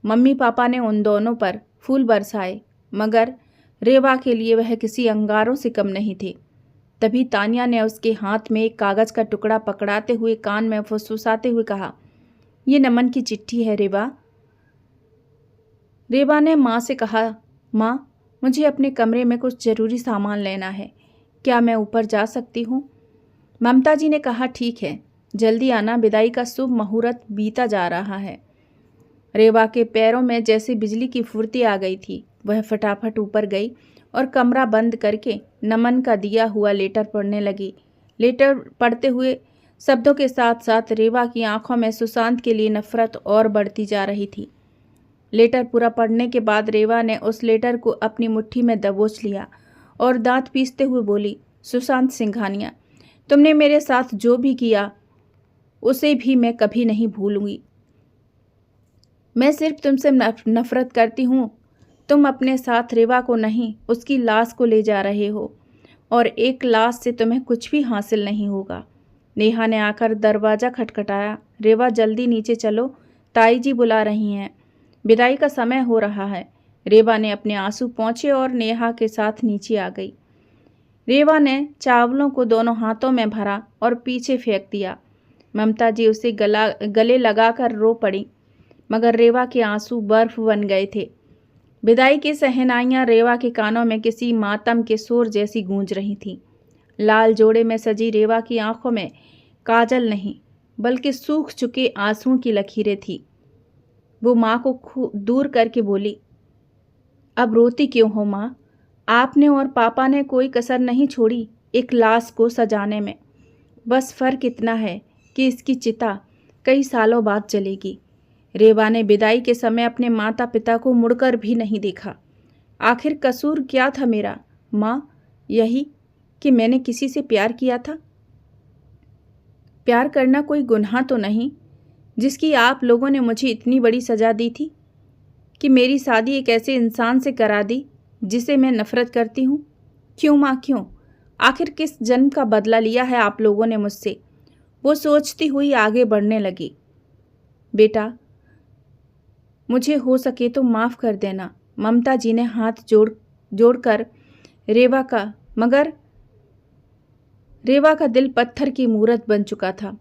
मम्मी पापा ने उन दोनों पर फूल बरसाए, मगर रेवा के लिए वह किसी अंगारों से कम नहीं थे। तभी तानिया ने उसके हाथ में एक कागज़ का टुकड़ा पकड़ाते हुए कान में फुसफुसाते हुए कहा, ये नमन की चिट्ठी है रेवा। रेवा ने माँ से कहा, माँ, मुझे अपने कमरे में कुछ ज़रूरी सामान लेना है, क्या मैं ऊपर जा सकती हूँ? ममता जी ने कहा, ठीक है, जल्दी आना, विदाई का शुभ मुहूर्त बीता जा रहा है। रेवा के पैरों में जैसे बिजली की फुर्ती आ गई थी। वह फटाफट ऊपर गई और कमरा बंद करके नमन का दिया हुआ लेटर पढ़ने लगी। लेटर पढ़ते हुए शब्दों के साथ साथ रेवा की आंखों में सुशांत के लिए नफरत और बढ़ती जा रही थी। लेटर पूरा पढ़ने के बाद रेवा ने उस लेटर को अपनी मुट्ठी में दबोच लिया और दांत पीसते हुए बोली, सुशांत सिंघानिया, तुमने मेरे साथ जो भी किया उसे भी मैं कभी नहीं भूलूंगी। मैं सिर्फ तुमसे नफरत करती हूँ। तुम अपने साथ रेवा को नहीं, उसकी लाश को ले जा रहे हो, और एक लाश से तुम्हें कुछ भी हासिल नहीं होगा। नेहा ने आकर दरवाज़ा खटखटाया। रेवा, जल्दी नीचे चलो, ताई जी बुला रही हैं, विदाई का समय हो रहा है। रेवा ने अपने आंसू पोंछे और नेहा के साथ नीचे आ गई। रेवा ने चावलों को दोनों हाथों में भरा और पीछे फेंक दिया। ममता जी उसे गले लगाकर रो पड़ी, मगर रेवा के आंसू बर्फ बन गए थे। विदाई की सहनाइयाँ रेवा के कानों में किसी मातम के शोर जैसी गूंज रही थीं। लाल जोड़े में सजी रेवा की आंखों में काजल नहीं बल्कि सूख चुके आंसुओं की लकीरें थीं। वो माँ को दूर करके बोली, अब रोती क्यों हो माँ? आपने और पापा ने कोई कसर नहीं छोड़ी एक लाश को सजाने में। बस फर्क इतना है कि इसकी चिता कई सालों बाद जलेगी। रेवा ने विदाई के समय अपने माता पिता को मुड़कर भी नहीं देखा। आखिर कसूर क्या था मेरा माँ? यही कि मैंने किसी से प्यार किया था। प्यार करना कोई गुनाह तो नहीं, जिसकी आप लोगों ने मुझे इतनी बड़ी सज़ा दी थी कि मेरी शादी एक ऐसे इंसान से करा दी जिसे मैं नफ़रत करती हूँ। क्यों माँ, क्यों? आखिर किस जन्म का बदला लिया है आप लोगों ने मुझसे? वो सोचती हुई आगे बढ़ने लगी। बेटा, मुझे हो सके तो माफ़ कर देना। ममता जी ने हाथ जोड़कर मगर रेवा का दिल पत्थर की मूरत बन चुका था।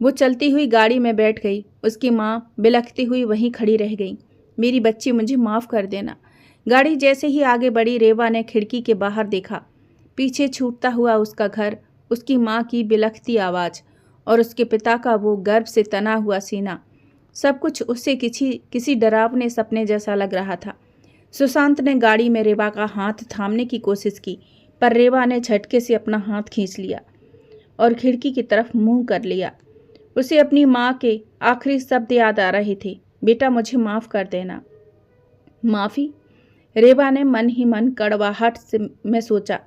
वो चलती हुई गाड़ी में बैठ गई। उसकी माँ बिलखती हुई वहीं खड़ी रह गई। मेरी बच्ची, मुझे माफ़ कर देना। गाड़ी जैसे ही आगे बढ़ी, रेवा ने खिड़की के बाहर देखा। पीछे छूटता हुआ उसका घर, उसकी माँ की बिलखती आवाज़ और उसके पिता का वो गर्भ से तना हुआ सीना, सब कुछ उसे किसी डरावने सपने जैसा लग रहा था। सुशांत ने गाड़ी में रेवा का हाथ थामने की कोशिश की, पर रेवा ने झटके से अपना हाथ खींच लिया और खिड़की की तरफ मुंह कर लिया। उसे अपनी माँ के आखिरी शब्द याद आ रहे थे, बेटा मुझे माफ़ कर देना। माफ़ी? रेवा ने मन ही मन कड़वाहट से में सोचा।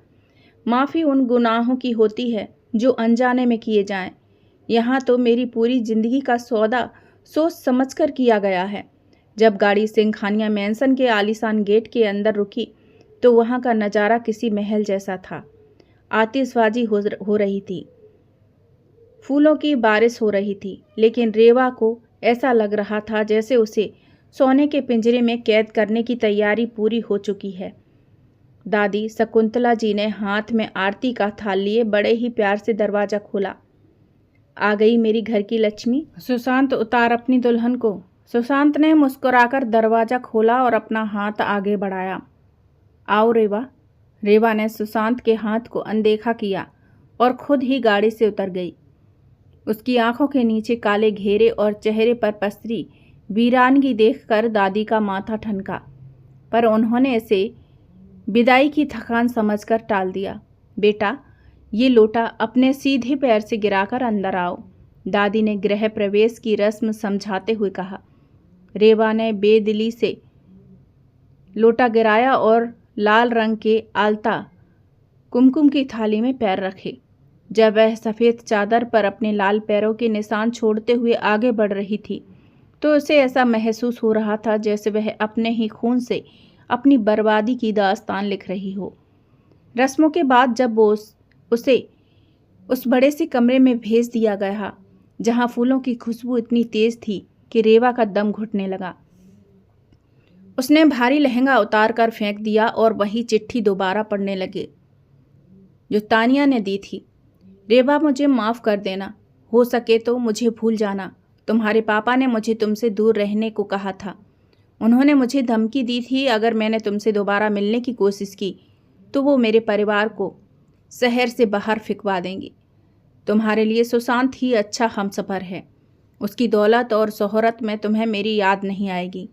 माफ़ी उन गुनाहों की होती है जो अनजाने में किए जाएं। यहाँ तो मेरी पूरी जिंदगी का सौदा सोच समझकर किया गया है। जब गाड़ी सिंघानिया मैंसन के आलीशान गेट के अंदर रुकी तो वहाँ का नज़ारा किसी महल जैसा था। आतिशबाजी हो रही थी, फूलों की बारिश हो रही थी, लेकिन रेवा को ऐसा लग रहा था जैसे उसे सोने के पिंजरे में कैद करने की तैयारी पूरी हो चुकी है। दादी शकुंतला जी ने हाथ में आरती का थाल लिए बड़े ही प्यार से दरवाज़ा खोला। आ गई मेरी घर की लक्ष्मी। सुशांत उतार अपनी दुल्हन को। सुशांत ने मुस्कुराकर दरवाज़ा खोला और अपना हाथ आगे बढ़ाया। आओ रेवा। रेवा ने सुशांत के हाथ को अनदेखा किया और खुद ही गाड़ी से उतर गई। उसकी आंखों के नीचे काले घेरे और चेहरे पर पसरी वीरानगी देखकर दादी का माथा ठनका, पर उन्होंने इसे विदाई की थकान समझकर टाल दिया। बेटा, ये लोटा अपने सीधे पैर से गिराकर अंदर आओ, दादी ने गृह प्रवेश की रस्म समझाते हुए कहा। रेवा ने बेदिली से लोटा गिराया और लाल रंग के आलता कुमकुम की थाली में पैर रखे। जब वह सफ़ेद चादर पर अपने लाल पैरों के निशान छोड़ते हुए आगे बढ़ रही थी तो उसे ऐसा महसूस हो रहा था जैसे वह अपने ही खून से अपनी बर्बादी की दास्तान लिख रही हो। रस्मों के बाद जब वो उसे उस बड़े से कमरे में भेज दिया गया जहां फूलों की खुशबू इतनी तेज थी कि रेवा का दम घुटने लगा। उसने भारी लहंगा उतार कर फेंक दिया और वही चिट्ठी दोबारा पढ़ने लगे जो तानिया ने दी थी। रेवा, मुझे माफ़ कर देना, हो सके तो मुझे भूल जाना। तुम्हारे पापा ने मुझे तुमसे दूर रहने को कहा था। उन्होंने मुझे धमकी दी थी अगर मैंने तुमसे दोबारा मिलने की कोशिश की तो वो मेरे परिवार को शहर से बाहर फिकवा देंगे। तुम्हारे लिए सुशांत ही अच्छा हमसफ़र है। उसकी दौलत और शोहरत में तुम्हें मेरी याद नहीं आएगी।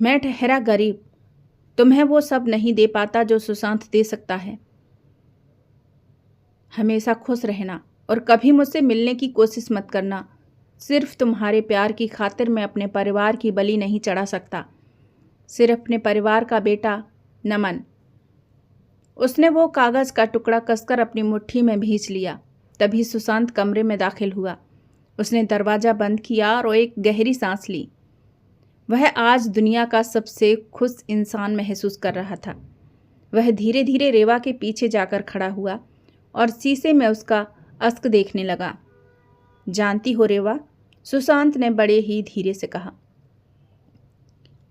मैं ठहरा गरीब, तुम्हें वो सब नहीं दे पाता जो सुशांत दे सकता है। हमेशा खुश रहना और कभी मुझसे मिलने की कोशिश मत करना। सिर्फ तुम्हारे प्यार की खातिर मैं अपने परिवार की बलि नहीं चढ़ा सकता। सिर्फ अपने परिवार का बेटा नमन। उसने वो कागज़ का टुकड़ा कसकर अपनी मुट्ठी में भींच लिया। तभी सुशांत कमरे में दाखिल हुआ। उसने दरवाज़ा बंद किया और एक गहरी सांस ली। वह आज दुनिया का सबसे खुश इंसान महसूस कर रहा था। वह धीरे धीरे रेवा के पीछे जाकर खड़ा हुआ और शीशे में उसका अश्क देखने लगा। जानती हो रेवा, सुशांत ने बड़े ही धीरे से कहा,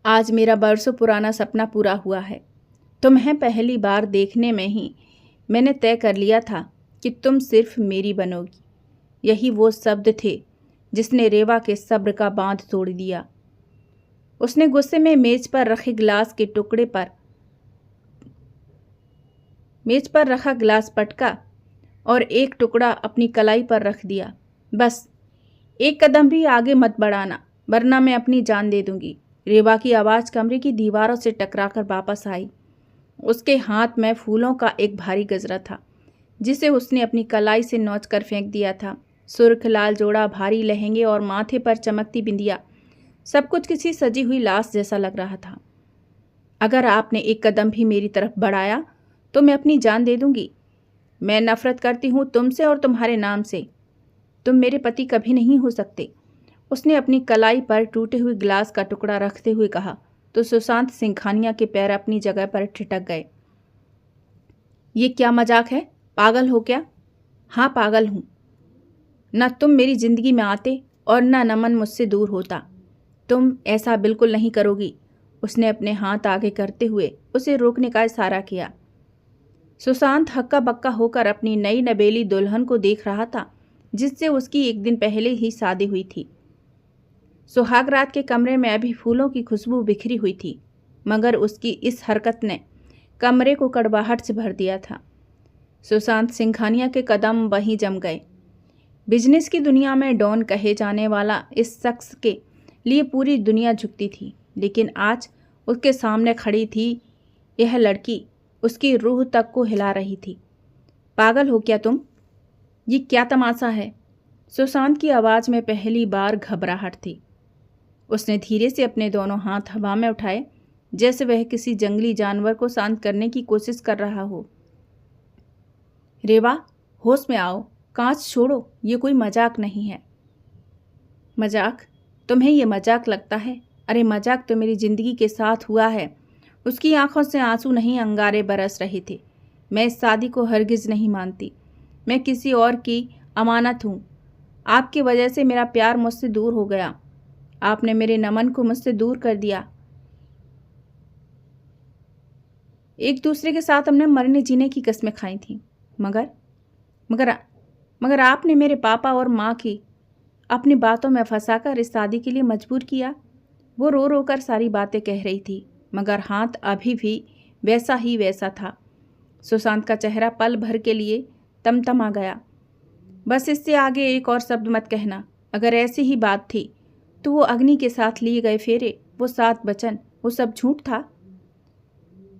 आज मेरा बरसों पुराना सपना पूरा हुआ है। तुम्हें पहली बार देखने में ही मैंने तय कर लिया था कि तुम सिर्फ मेरी बनोगी। यही वो शब्द थे जिसने रेवा के सब्र का बांध तोड़ दिया। उसने गुस्से में मेज पर रखे गिलास के टुकड़े पर मेज पर रखा गिलास पटका और एक टुकड़ा अपनी कलाई पर रख दिया। बस एक कदम भी आगे मत बढ़ाना, वरना मैं अपनी जान दे दूंगी। रेवा की आवाज़ कमरे की दीवारों से टकराकर वापस आई। उसके हाथ में फूलों का एक भारी गजरा था जिसे उसने अपनी कलाई से नोच कर फेंक दिया था। सुर्ख लाल जोड़ा, भारी लहंगे और माथे पर चमकती बिंदिया, सब कुछ किसी सजी हुई लाश जैसा लग रहा था। अगर आपने एक कदम भी मेरी तरफ बढ़ाया तो मैं अपनी जान दे दूंगी। मैं नफरत करती हूँ तुमसे और तुम्हारे नाम से। तुम मेरे पति कभी नहीं हो सकते। उसने अपनी कलाई पर टूटे हुए गिलास का टुकड़ा रखते हुए कहा तो सुशांत सिंघानिया के पैर अपनी जगह पर ठिठक गए। ये क्या मजाक है? पागल हो क्या? हाँ, पागल हूँ। न तुम मेरी जिंदगी में आते और न नमन मुझसे दूर होता। तुम ऐसा बिल्कुल नहीं करोगी। उसने अपने हाथ आगे करते हुए उसे रोकने का इशारा किया। सुशांत हक्का बक्का होकर अपनी नई नबेली दुल्हन को देख रहा था जिससे उसकी एक दिन पहले ही शादी हुई थी। सुहाग रात के कमरे में अभी फूलों की खुशबू बिखरी हुई थी। मगर उसकी इस हरकत ने कमरे को कड़वाहट से भर दिया था। सुशांत सिंघानिया के कदम वहीं जम गए। बिजनेस की दुनिया में डॉन कहे जाने वाला इस शख्स के लिए पूरी दुनिया झुकती थी, लेकिन आज उसके सामने खड़ी थी यह लड़की उसकी रूह तक को हिला रही थी। पागल हो क्या तुम? ये क्या तमाशा है? सुशांत की आवाज़ में पहली बार घबराहट थी। उसने धीरे से अपने दोनों हाथ हवा में उठाए, जैसे वह किसी जंगली जानवर को शांत करने की कोशिश कर रहा हो। रेवा, होश में आओ, कांच छोड़ो, ये कोई मजाक नहीं है। मजाक? तुम्हें ये मजाक लगता है? अरे मजाक तो मेरी जिंदगी के साथ हुआ है। उसकी आंखों से आंसू नहीं अंगारे बरस रहे थे। मैं इस शादी को हरगिज नहीं मानती। मैं किसी और की अमानत हूँ। आपकी वजह से मेरा प्यार मुझसे दूर हो गया। आपने मेरे नमन को मुझसे दूर कर दिया। एक दूसरे के साथ हमने मरने जीने की कस्में खाई थी, मगर मगर मगर आपने मेरे पापा और माँ की अपनी बातों में फंसाकर इस शादी के लिए मजबूर किया। वो रो रो कर सारी बातें कह रही थी, मगर हाथ अभी भी वैसा ही वैसा था। सुशांत का चेहरा पल भर के लिए तमतमा गया। बस इससे आगे एक और शब्द मत कहना। अगर ऐसी ही बात थी तो वो अग्नि के साथ लिए गए फेरे, वो 7 वचन, वो सब झूठ था।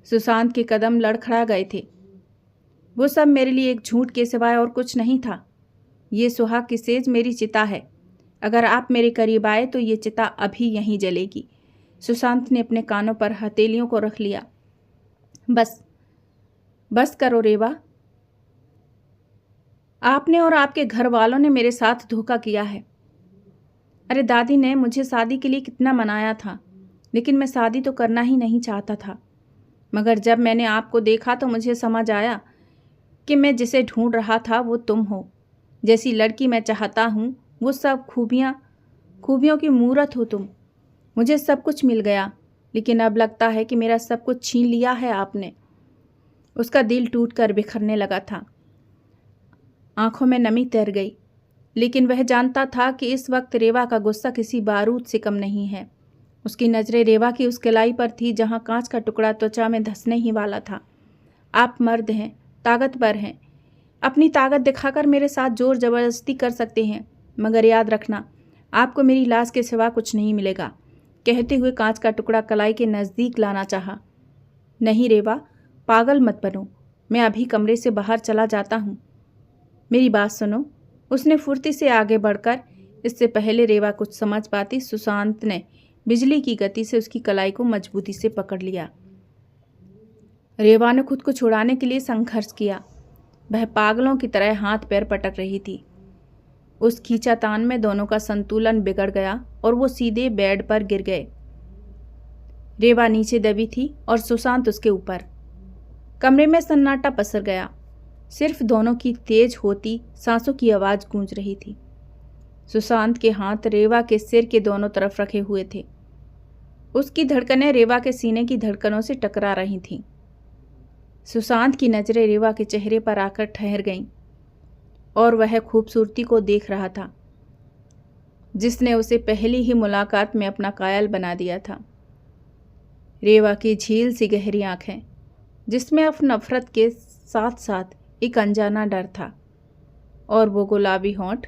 सुशांत के कदम लड़खड़ा गए थे। वो सब मेरे लिए एक झूठ के सिवाय और कुछ नहीं था। ये सुहाग की सेज मेरी चिता है। अगर आप मेरे करीब आए तो ये चिता अभी यहीं जलेगी। सुशांत ने अपने कानों पर हथेलियों को रख लिया। बस करो रेवा। आपने और आपके घर वालों ने मेरे साथ धोखा किया है। अरे दादी ने मुझे शादी के लिए कितना मनाया था, लेकिन मैं शादी तो करना ही नहीं चाहता था। मगर जब मैंने आपको देखा तो मुझे समझ आया कि मैं जिसे ढूंढ रहा था वो तुम हो। जैसी लड़की मैं चाहता हूँ वो सब खूबियों की मूरत हो तुम। मुझे सब कुछ मिल गया, लेकिन अब लगता है कि मेरा सब कुछ छीन लिया है आपने। उसका दिल टूटकर बिखरने लगा था। आंखों में नमी तैर गई, लेकिन वह जानता था कि इस वक्त रेवा का गुस्सा किसी बारूद से कम नहीं है। उसकी नज़रें रेवा की उस कलाई पर थी जहां कांच का टुकड़ा त्वचा में धंसने ही वाला था। आप मर्द हैं, ताकतवर हैं, अपनी ताकत दिखाकर मेरे साथ जोर जबरदस्ती कर सकते हैं, मगर याद रखना आपको मेरी लाश के सिवा कुछ नहीं मिलेगा। कहते हुए कांच का टुकड़ा कलाई के नज़दीक लाना चाहा। नहीं रेवा, पागल मत बनो। मैं अभी कमरे से बाहर चला जाता हूँ। मेरी बात सुनो। उसने फुर्ती से आगे बढ़कर, इससे पहले रेवा कुछ समझ पाती, सुशांत ने बिजली की गति से उसकी कलाई को मजबूती से पकड़ लिया। रेवा ने खुद को छुड़ाने के लिए संघर्ष किया। वह पागलों की तरह हाथ पैर पटक रही थी। उस खींचातान में दोनों का संतुलन बिगड़ गया और वो सीधे बेड पर गिर गए। रेवा नीचे दबी थी और सुशांत उसके ऊपर। कमरे में सन्नाटा पसर गया। सिर्फ दोनों की तेज होती सांसों की आवाज़ गूंज रही थी। सुशांत के हाथ रेवा के सिर के दोनों तरफ रखे हुए थे। उसकी धड़कनें रेवा के सीने की धड़कनों से टकरा रही थीं। सुशांत की नज़रें रेवा के चेहरे पर आकर ठहर गईं और वह खूबसूरती को देख रहा था जिसने उसे पहली ही मुलाकात में अपना कायल बना दिया था। रेवा की झील सी गहरी आंखें, जिसमें अब नफरत के साथ साथ एक अनजाना डर था, और वो गुलाबी होंठ।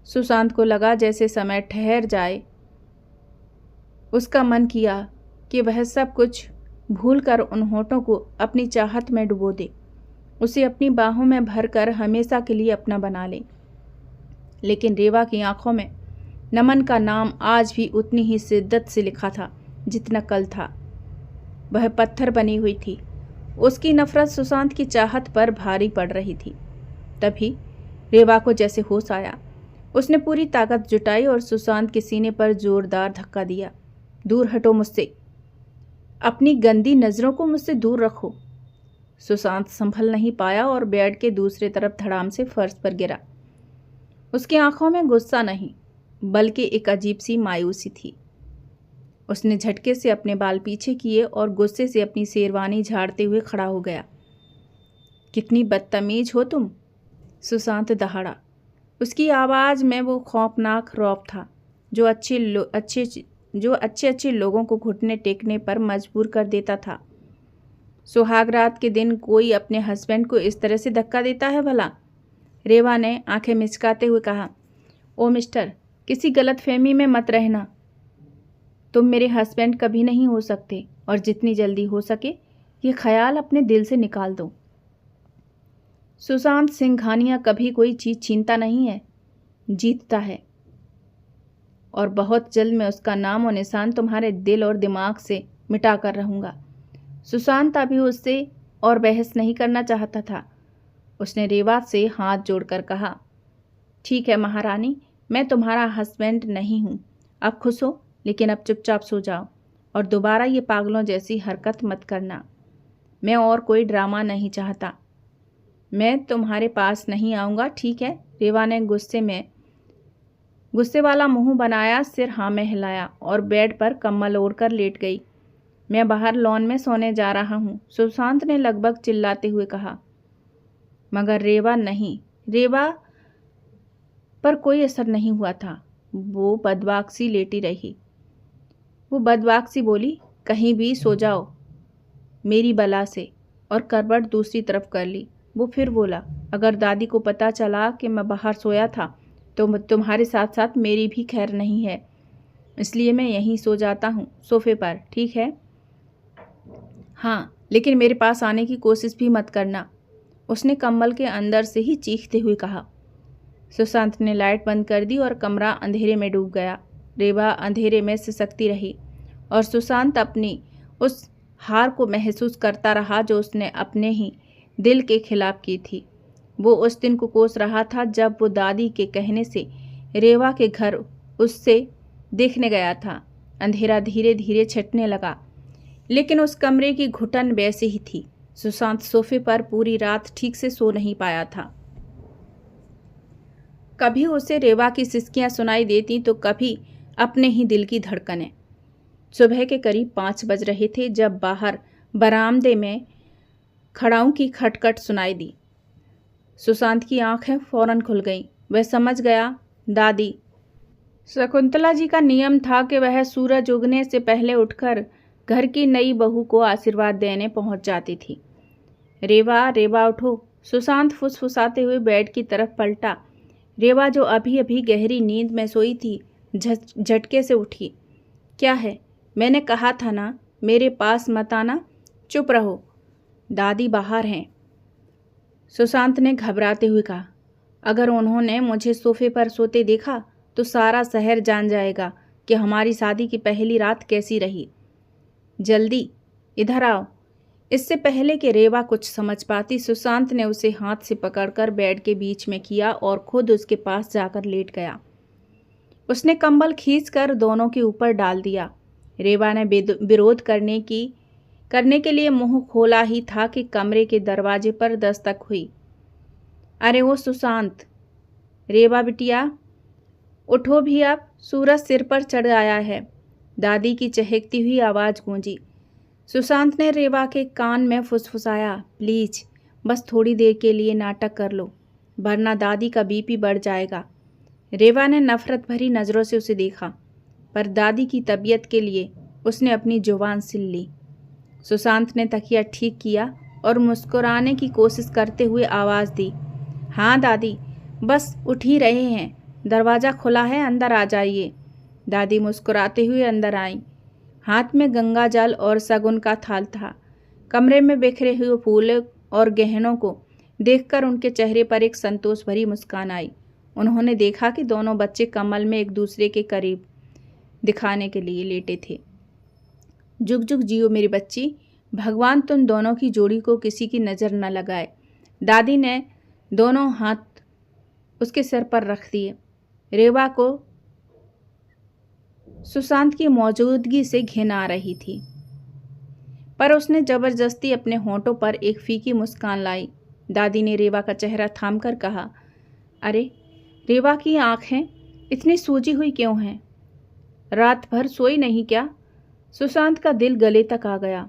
सुशांत को लगा जैसे समय ठहर जाए। उसका मन किया कि वह सब कुछ भूलकर उन होठों को अपनी चाहत में डुबो दे, उसे अपनी बाहों में भरकर हमेशा के लिए अपना बना ले। लेकिन रेवा की आंखों में नमन का नाम आज भी उतनी ही शिद्दत से लिखा था जितना कल था। वह पत्थर बनी हुई थी। उसकी नफरत सुशांत की चाहत पर भारी पड़ रही थी। तभी रेवा को जैसे होश आया। उसने पूरी ताकत जुटाई और सुशांत के सीने पर जोरदार धक्का दिया। दूर हटो मुझसे, अपनी गंदी नज़रों को मुझसे दूर रखो। सुशांत संभल नहीं पाया और बेड के दूसरे तरफ धड़ाम से फर्श पर गिरा। उसकी आंखों में गुस्सा नहीं, बल्कि एक अजीब सी मायूसी थी। उसने झटके से अपने बाल पीछे किए और गुस्से से अपनी शेरवानी झाड़ते हुए खड़ा हो गया। कितनी बदतमीज हो तुम, सुशांत दहाड़ा। उसकी आवाज़ में वो खौफनाक रौब था जो अच्छे जो अच्छे अच्छे लोगों को घुटने टेकने पर मजबूर कर देता था। सुहाग रात के दिन कोई अपने हस्बैंड को इस तरह से धक्का देता है भला? रेवा ने आंखें मिचकाते हुए कहा। ओ मिस्टर, किसी गलतफहमी में मत रहना। तुम मेरे हस्बैंड कभी नहीं हो सकते और जितनी जल्दी हो सके ये ख्याल अपने दिल से निकाल दो। सुशांत सिंघानिया कभी कोई चीज़ छीनता नहीं है, जीतता है। और बहुत जल्द मैं उसका नाम और निशान तुम्हारे दिल और दिमाग से मिटा कर रहूँगा। सुशांत अभी उससे और बहस नहीं करना चाहता था। उसने रेवा से हाथ जोड़कर कहा, ठीक है महारानी, मैं तुम्हारा हस्बैंड नहीं हूँ। अब खुश हो, लेकिन अब चुपचाप सो जाओ और दोबारा ये पागलों जैसी हरकत मत करना। मैं और कोई ड्रामा नहीं चाहता। मैं तुम्हारे पास नहीं आऊँगा, ठीक है? रेवा ने गुस्से वाला मुंह बनाया, सिर हाँ में हिलाया और बेड पर कम्बल ओढ़कर लेट गई। मैं बाहर लॉन में सोने जा रहा हूँ, सुशांत ने लगभग चिल्लाते हुए कहा। मगर रेवा पर कोई असर नहीं हुआ था। वो बदवाक्सी लेटी रही। वो बदवाक्सी बोली, कहीं भी सो जाओ मेरी बला से, और करवट दूसरी तरफ कर ली। वो फिर बोला, अगर दादी को पता चला कि मैं बाहर सोया था तो तुम्हारे साथ साथ मेरी भी खैर नहीं है, इसलिए मैं यहीं सो जाता हूँ सोफे पर, ठीक है? हाँ, लेकिन मेरे पास आने की कोशिश भी मत करना, उसने कम्बल के अंदर से ही चीखते हुए कहा। सुशांत ने लाइट बंद कर दी और कमरा अंधेरे में डूब गया। रेवा अंधेरे में सिसकती रही और सुशांत अपनी उस हार को महसूस करता रहा जो उसने अपने ही दिल के खिलाफ की थी। वो उस दिन को कोस रहा था जब वो दादी के कहने से रेवा के घर उससे देखने गया था। अंधेरा धीरे धीरे छटने लगा, लेकिन उस कमरे की घुटन वैसी ही थी। सुशांत सोफे पर पूरी रात ठीक से सो नहीं पाया था। कभी उसे रेवा की सिसकियां सुनाई देती तो कभी अपने ही दिल की धड़कनें। सुबह के करीब 5 बज रहे थे जब बाहर बरामदे में खड़ाऊ की खटखट सुनाई दी। सुशांत की आंखें फौरन खुल गईं। वह समझ गया, दादी। शकुंतला जी का नियम था कि वह सूरज उगने से पहले उठकर घर की नई बहू को आशीर्वाद देने पहुंच जाती थी। रेवा उठो, सुशांत फुसफुसाते हुए बेड की तरफ पलटा। रेवा जो अभी अभी गहरी नींद में सोई थी, झटके से उठी। क्या है? मैंने कहा था ना मेरे पास मत आना। चुप रहो, दादी बाहर हैं, सुशांत ने घबराते हुए कहा। अगर उन्होंने मुझे सोफे पर सोते देखा तो सारा शहर जान जाएगा कि हमारी शादी की पहली रात कैसी रही। जल्दी इधर आओ। इससे पहले कि रेवा कुछ समझ पाती, सुशांत ने उसे हाथ से पकड़कर बेड के बीच में किया और खुद उसके पास जाकर लेट गया। उसने कंबल खींचकर दोनों के ऊपर डाल दिया। रेवा ने विरोध करने के लिए मुंह खोला ही था कि कमरे के दरवाजे पर दस्तक हुई। अरे वो सुशांत। रेवा बिटिया उठो भी, अब सूरज सिर पर चढ़ आया है, दादी की चहकती हुई आवाज़ गूंजी। सुशांत ने रेवा के कान में फुसफुसाया, प्लीज बस थोड़ी देर के लिए नाटक कर लो, वरना दादी का बीपी बढ़ जाएगा। रेवा ने नफरत भरी नज़रों से उसे देखा, पर दादी की तबीयत के लिए उसने अपनी जुबान सिल ली। सुशांत ने तकिया ठीक किया और मुस्कुराने की कोशिश करते हुए आवाज़ दी, हाँ दादी, बस उठ ही रहे हैं, दरवाज़ा खुला है, अंदर आ जाइए। दादी मुस्कुराते हुए अंदर आई। हाथ में गंगा जल और सगुन का थाल था। कमरे में बिखरे हुए फूल और गहनों को देखकर उनके चेहरे पर एक संतोष भरी मुस्कान आई। उन्होंने देखा कि दोनों बच्चे कमल में एक दूसरे के करीब दिखाने के लिए लेटे थे। जुग जुग जियो मेरी बच्ची, भगवान तुम दोनों की जोड़ी को किसी की नज़र न लगाए। दादी ने दोनों हाथ उसके सिर पर रख दिए। रेवा को सुशांत की मौजूदगी से घिन आ रही थी, पर उसने जबरदस्ती अपने होंठों पर एक फीकी मुस्कान लाई। दादी ने रेवा का चेहरा थामकर कहा, अरे रेवा की आंखें इतनी सूजी हुई क्यों हैं? रात भर सोई नहीं क्या? सुशांत का दिल गले तक आ गया।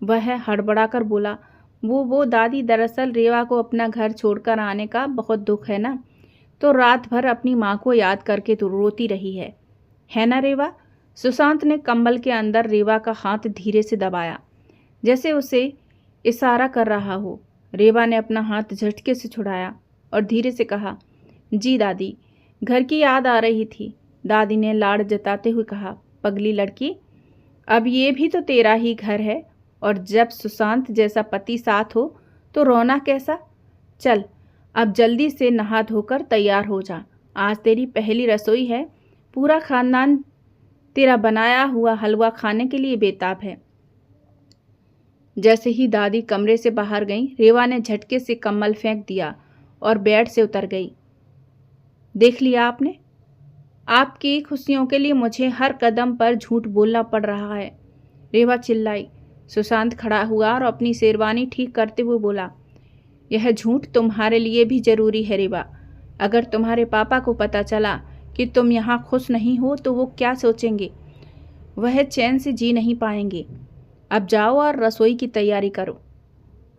वह हड़बड़ाकर बोला, वो दादी, दरअसल रेवा को अपना घर छोड़कर आने का बहुत दुख है ना, तो रात भर अपनी माँ को याद करके तो रोती रही है ना रेवा? सुशांत ने कंबल के अंदर रेवा का हाथ धीरे से दबाया, जैसे उसे इशारा कर रहा हो। रेवा ने अपना हाथ झटके से छुड़ाया और धीरे से कहा, जी दादी, घर की याद आ रही थी। दादी ने लाड़ जताते हुए कहा, पगली लड़की, अब ये भी तो तेरा ही घर है, और जब सुशांत जैसा पति साथ हो तो रोना कैसा। चल अब जल्दी से नहा धोकर तैयार हो जा, आज तेरी पहली रसोई है। पूरा खानदान तेरा बनाया हुआ हलवा खाने के लिए बेताब है। जैसे ही दादी कमरे से बाहर गईं, रेवा ने झटके से कंबल फेंक दिया और बेड से उतर गई। देख लिया आपने, आपकी खुशियों के लिए मुझे हर कदम पर झूठ बोलना पड़ रहा है, रेवा चिल्लाई। सुशांत खड़ा हुआ और अपनी शेरवानी ठीक करते हुए बोला, यह झूठ तुम्हारे लिए भी जरूरी है रेवा। अगर तुम्हारे पापा को पता चला कि तुम यहाँ खुश नहीं हो तो वो क्या सोचेंगे। वह चैन से जी नहीं पाएंगे। अब जाओ और रसोई की तैयारी करो।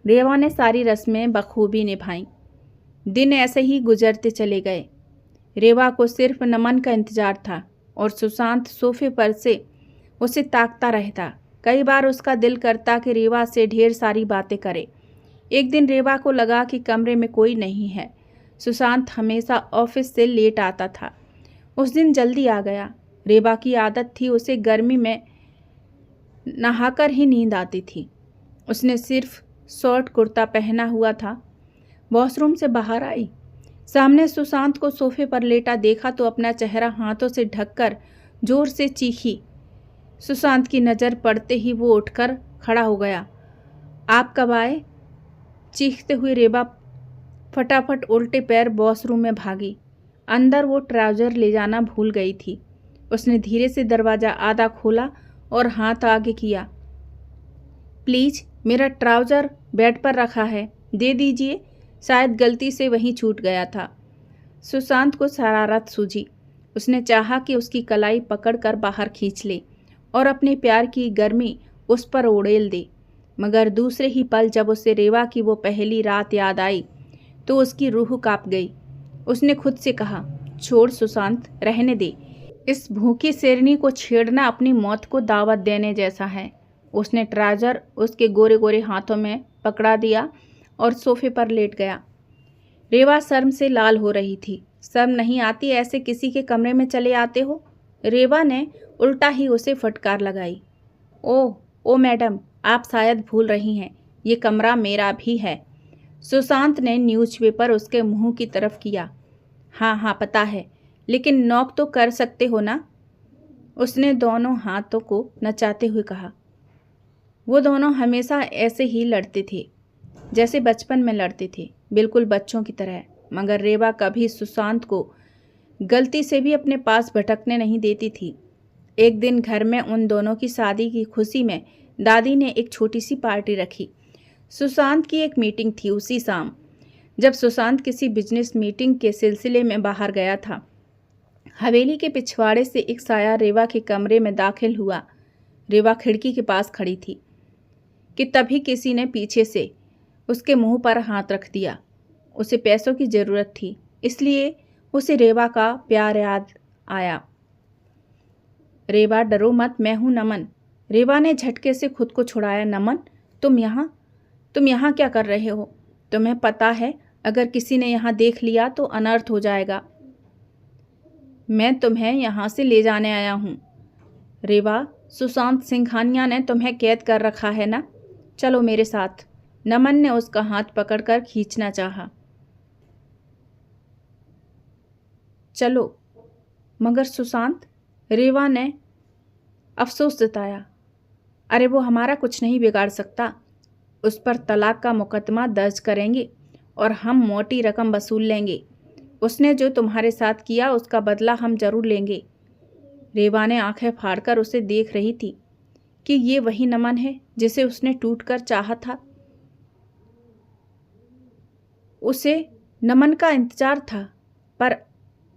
रेवा ने सारी रस्में बखूबी निभाईं। दिन ऐसे ही गुजरते चले गए। रेवा को सिर्फ नमन का इंतजार था और सुशांत सोफे पर से उसे ताकता रहता। कई बार उसका दिल करता कि रेवा से ढेर सारी बातें करे। एक दिन रेवा को लगा कि कमरे में कोई नहीं है। सुशांत हमेशा ऑफिस से लेट आता था। उस दिन जल्दी आ गया। रेवा की आदत थी उसे गर्मी में नहाकर ही नींद आती थी। उसने सिर्फ शॉर्ट कुर्ता पहना हुआ था। वॉशरूम से बाहर आई, सामने सुशांत को सोफे पर लेटा देखा तो अपना चेहरा हाथों से ढककर जोर से चीखी। सुशांत की नज़र पड़ते ही वो उठकर खड़ा हो गया। आप कब आए? चीखते हुए रेवा फटाफट उल्टे पैर वॉशरूम में भागी। अंदर वो ट्राउज़र ले जाना भूल गई थी। उसने धीरे से दरवाज़ा आधा खोला और हाथ आगे किया। प्लीज़, मेरा ट्राउज़र बेड पर रखा है, दे दीजिए। शायद गलती से वहीं छूट गया था। सुशांत को शरारत सूझी। उसने चाहा कि उसकी कलाई पकड़कर बाहर खींच ले और अपने प्यार की गर्मी उस पर उड़ेल दे, मगर दूसरे ही पल जब उसे रेवा की वो पहली रात याद आई तो उसकी रूह कांप गई। उसने खुद से कहा, छोड़ सुशांत, रहने दे। इस भूखी शेरनी को छेड़ना अपनी मौत को दावत देने जैसा है। उसने ट्राउज़र उसके गोरे गोरे हाथों में पकड़ा दिया और सोफे पर लेट गया। रेवा शर्म से लाल हो रही थी। शर्म नहीं आती ऐसे किसी के कमरे में चले आते हो? रेवा ने उल्टा ही उसे फटकार लगाई। ओ मैडम, आप शायद भूल रही हैं, ये कमरा मेरा भी है। सुशांत ने न्यूज़पेपर उसके मुंह की तरफ किया। हाँ पता है, लेकिन नॉक तो कर सकते हो ना? उसने दोनों हाथों को नचाते हुए कहा। वो दोनों हमेशा ऐसे ही लड़ते थे जैसे बचपन में लड़ते थे, बिल्कुल बच्चों की तरह। मगर रेवा कभी सुशांत को गलती से भी अपने पास भटकने नहीं देती थी। एक दिन घर में उन दोनों की शादी की खुशी में दादी ने एक छोटी सी पार्टी रखी। सुशांत की एक मीटिंग थी उसी शाम। जब सुशांत किसी बिजनेस मीटिंग के सिलसिले में बाहर गया था, हवेली के पिछवाड़े से एक साया रेवा के कमरे में दाखिल हुआ। रेवा खिड़की के पास खड़ी थी कि तभी किसी ने पीछे से उसके मुंह पर हाथ रख दिया। उसे पैसों की ज़रूरत थी, इसलिए उसे रेवा का प्यार याद आया। रेवा, डरो मत, मैं हूँ नमन। रेवा ने झटके से खुद को छुड़ाया। नमन, तुम यहाँ क्या कर रहे हो? तुम्हें पता है अगर किसी ने यहाँ देख लिया तो अनर्थ हो जाएगा। मैं तुम्हें यहाँ से ले जाने आया हूँ। रेवा, सुशांत सिंघानिया ने तुम्हें कैद कर रखा है ना? चलो मेरे साथ। नमन ने उसका हाथ पकड़कर खींचना चाहा। चलो, मगर सुशांत, रेवा ने अफसोस जताया। अरे वो हमारा कुछ नहीं बिगाड़ सकता। उस पर तलाक का मुकदमा दर्ज करेंगे और हम मोटी रकम वसूल लेंगे। उसने जो तुम्हारे साथ किया उसका बदला हम जरूर लेंगे। रेवा ने आंखें फाड़कर उसे देख रही थी कि ये वही नमन है जिसे उसने टूटकर चाहा था। उसे नमन का इंतजार था, पर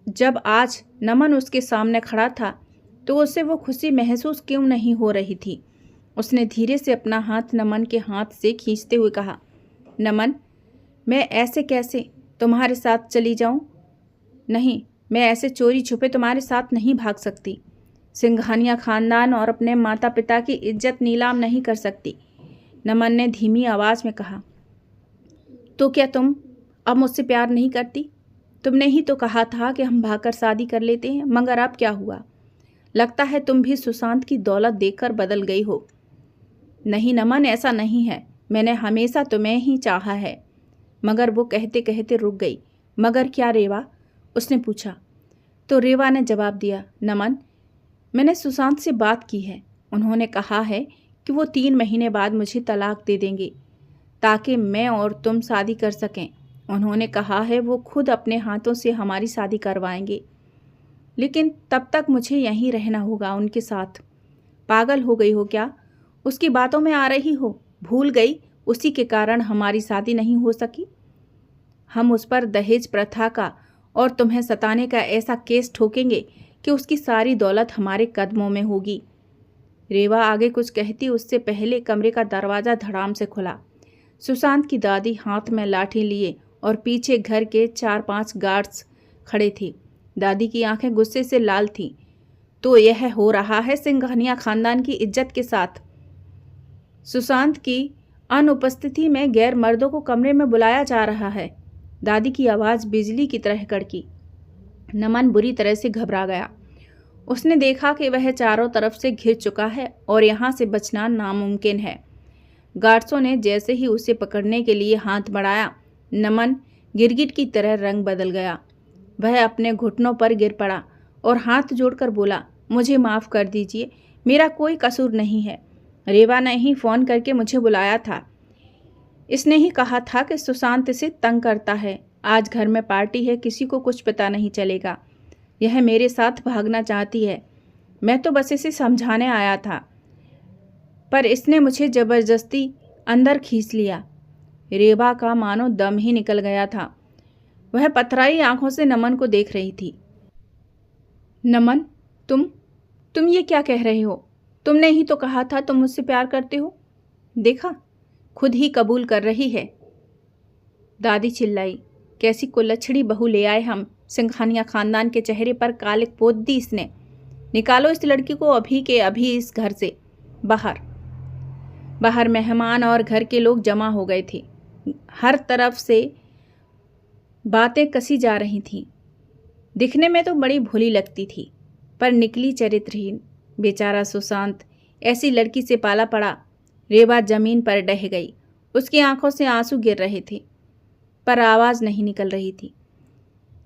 जब आज नमन उसके सामने खड़ा था तो उसे वो खुशी महसूस क्यों नहीं हो रही थी। उसने धीरे से अपना हाथ नमन के हाथ से खींचते हुए कहा, नमन, मैं ऐसे कैसे तुम्हारे साथ चली जाऊं? नहीं, मैं ऐसे चोरी छुपे तुम्हारे साथ नहीं भाग सकती। सिंघानिया खानदान और अपने माता पिता की इज्जत नीलाम नहीं कर सकती। नमन ने धीमी आवाज में कहा। तो क्या तुम अब मुझसे प्यार नहीं करती? तुमने ही तो कहा था कि हम भागकर शादी कर लेते हैं, मगर अब क्या हुआ? लगता है तुम भी सुशांत की दौलत देखकर बदल गई हो। नहीं नमन, ऐसा नहीं है। मैंने हमेशा तुम्हें ही चाहा है। मगर वो कहते कहते रुक गई। मगर क्या रेवा? उसने पूछा। तो रेवा ने जवाब दिया, नमन, मैंने सुशांत से बात की है। उन्होंने कहा है कि वो 3 महीने बाद मुझे तलाक दे देंगे ताकि मैं और तुम शादी कर सकें। उन्होंने कहा है वो खुद अपने हाथों से हमारी शादी करवाएंगे, लेकिन तब तक मुझे यहीं रहना होगा उनके साथ। पागल हो गई हो क्या? उसकी बातों में आ रही हो? भूल गई उसी के कारण हमारी शादी नहीं हो सकी। हम उस पर दहेज प्रथा का और तुम्हें सताने का ऐसा केस ठोकेंगे कि उसकी सारी दौलत हमारे कदमों में होगी। रेवा आगे कुछ कहती उससे पहले कमरे का दरवाज़ा धड़ाम से खुला। सुशांत की दादी हाथ में लाठी लिए और पीछे घर के 4-5 गार्ड्स खड़े थे। दादी की आंखें गुस्से से लाल थीं। तो यह हो रहा है सिंघानिया खानदान की इज्जत के साथ। सुशांत की अनुपस्थिति में गैर मर्दों को कमरे में बुलाया जा रहा है। दादी की आवाज़ बिजली की तरह कड़की। नमन बुरी तरह से घबरा गया। उसने देखा कि वह चारों तरफ से घिर चुका है और यहाँ से बचना नामुमकिन है। गार्ड्सों ने जैसे ही उसे पकड़ने के लिए हाथ बढ़ाया, नमन गिरगिट की तरह रंग बदल गया। वह अपने घुटनों पर गिर पड़ा और हाथ जोड़कर बोला, मुझे माफ़ कर दीजिए, मेरा कोई कसूर नहीं है। रेवा ने ही फ़ोन करके मुझे बुलाया था। इसने ही कहा था कि सुशांत इसे तंग करता है। आज घर में पार्टी है, किसी को कुछ पता नहीं चलेगा। यह मेरे साथ भागना चाहती है। मैं तो बस इसे समझाने आया था, पर इसने मुझे ज़बरदस्ती अंदर खींच लिया। रेवा का मानो दम ही निकल गया था। वह पथराई आंखों से नमन को देख रही थी। नमन, तुम ये क्या कह रहे हो? तुमने ही तो कहा था तुम मुझसे प्यार करते हो। देखा, खुद ही कबूल कर रही है। दादी चिल्लाई, कैसी कुलच्छड़ी बहू ले आए हम। सिंघानिया खानदान के चेहरे पर कालिक पोत दी इसने। निकालो इस लड़की को अभी के अभी इस घर से बाहर मेहमान और घर के लोग जमा हो गए थे। हर तरफ से बातें कसी जा रही थीं। दिखने में तो बड़ी भोली लगती थी, पर निकली चरित्रहीन। बेचारा सुशांत ऐसी लड़की से पाला पड़ा। रेवा जमीन पर डह गई। उसकी आंखों से आंसू गिर रहे थे, पर आवाज़ नहीं निकल रही थी।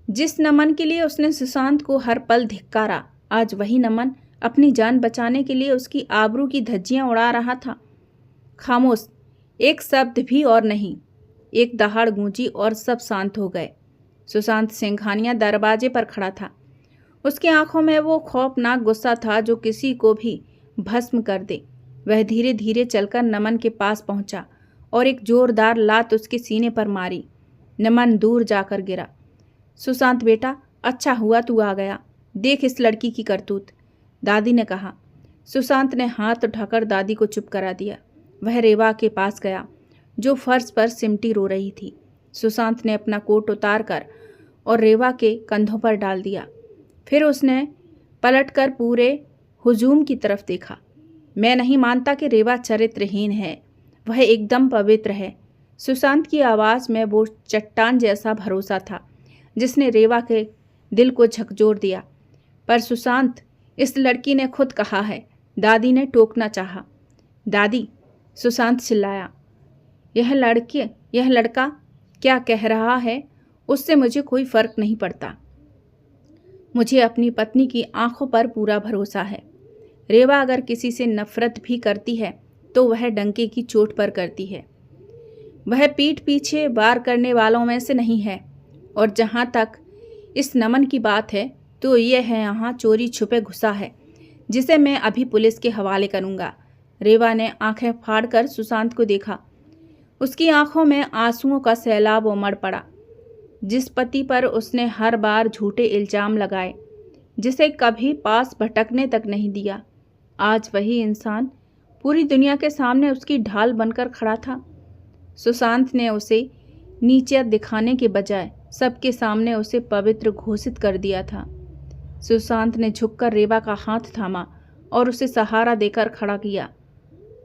जिस नमन के लिए उसने सुशांत को हर पल धिक्कारा, आज वही नमन अपनी जान बचाने के लिए उसकी आबरू की धज्जियां उड़ा रहा था। खामोश, एक शब्द भी और नहीं। एक दहाड़ गूंजी और सब शांत हो गए। सुशांत सिंघानिया दरवाजे पर खड़ा था। उसकी आंखों में वो खौफनाक गुस्सा था जो किसी को भी भस्म कर दे। वह धीरे धीरे चलकर नमन के पास पहुंचा और एक जोरदार लात उसके सीने पर मारी। नमन दूर जाकर गिरा। सुशांत बेटा, अच्छा हुआ तू आ गया। देख इस लड़की की करतूत, दादी ने कहा। सुशांत ने हाथ उठाकर दादी को चुप करा दिया। वह रेवा के पास गया जो फर्श पर सिमटी रो रही थी। सुशांत ने अपना कोट उतार कर और रेवा के कंधों पर डाल दिया। फिर उसने पलटकर पूरे हुजूम की तरफ देखा। मैं नहीं मानता कि रेवा चरित्रहीन है, वह एकदम पवित्र है। सुशांत की आवाज़ में वो चट्टान जैसा भरोसा था जिसने रेवा के दिल को झकझोर दिया। पर सुशांत, इस लड़की ने खुद कहा है, दादी ने टोकना चाहा। दादी, सुशांत चिल्लाया, यह लड़का क्या कह रहा है उससे मुझे कोई फर्क नहीं पड़ता। मुझे अपनी पत्नी की आंखों पर पूरा भरोसा है। रेवा अगर किसी से नफरत भी करती है तो वह डंके की चोट पर करती है। वह पीठ पीछे वार करने वालों में से नहीं है। और जहाँ तक इस नमन की बात है तो यह है यहाँ चोरी छुपे घुसा है, जिसे मैं अभी पुलिस के हवाले करूँगा। रेवा ने आंखें फाड़कर सुशांत को देखा। उसकी आंखों में आंसुओं का सैलाब उमड़ पड़ा। जिस पति पर उसने हर बार झूठे इल्जाम लगाए, जिसे कभी पास भटकने तक नहीं दिया, आज वही इंसान पूरी दुनिया के सामने उसकी ढाल बनकर खड़ा था। सुशांत ने उसे नीचे दिखाने के बजाय सबके सामने उसे पवित्र घोषित कर दिया था। सुशांत ने झुककर रेवा का हाथ थामा और उसे सहारा देकर खड़ा किया।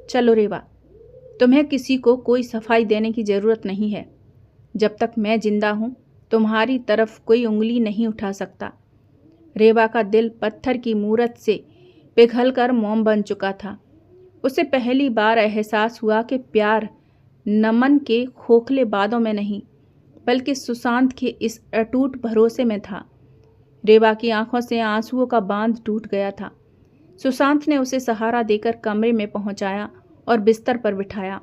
चलो रेवा, तुम्हें किसी को कोई सफाई देने की ज़रूरत नहीं है। जब तक मैं जिंदा हूँ तुम्हारी तरफ कोई उंगली नहीं उठा सकता। रेवा का दिल पत्थर की मूरत से पिघलकर मोम बन चुका था। उसे पहली बार एहसास हुआ कि प्यार नमन के खोखले बातों में नहीं बल्कि सुशांत के इस अटूट भरोसे में था। रेवा की आंखों से आंसुओं का बांध टूट गया था। सुशांत ने उसे सहारा देकर कमरे में पहुंचाया और बिस्तर पर बिठाया।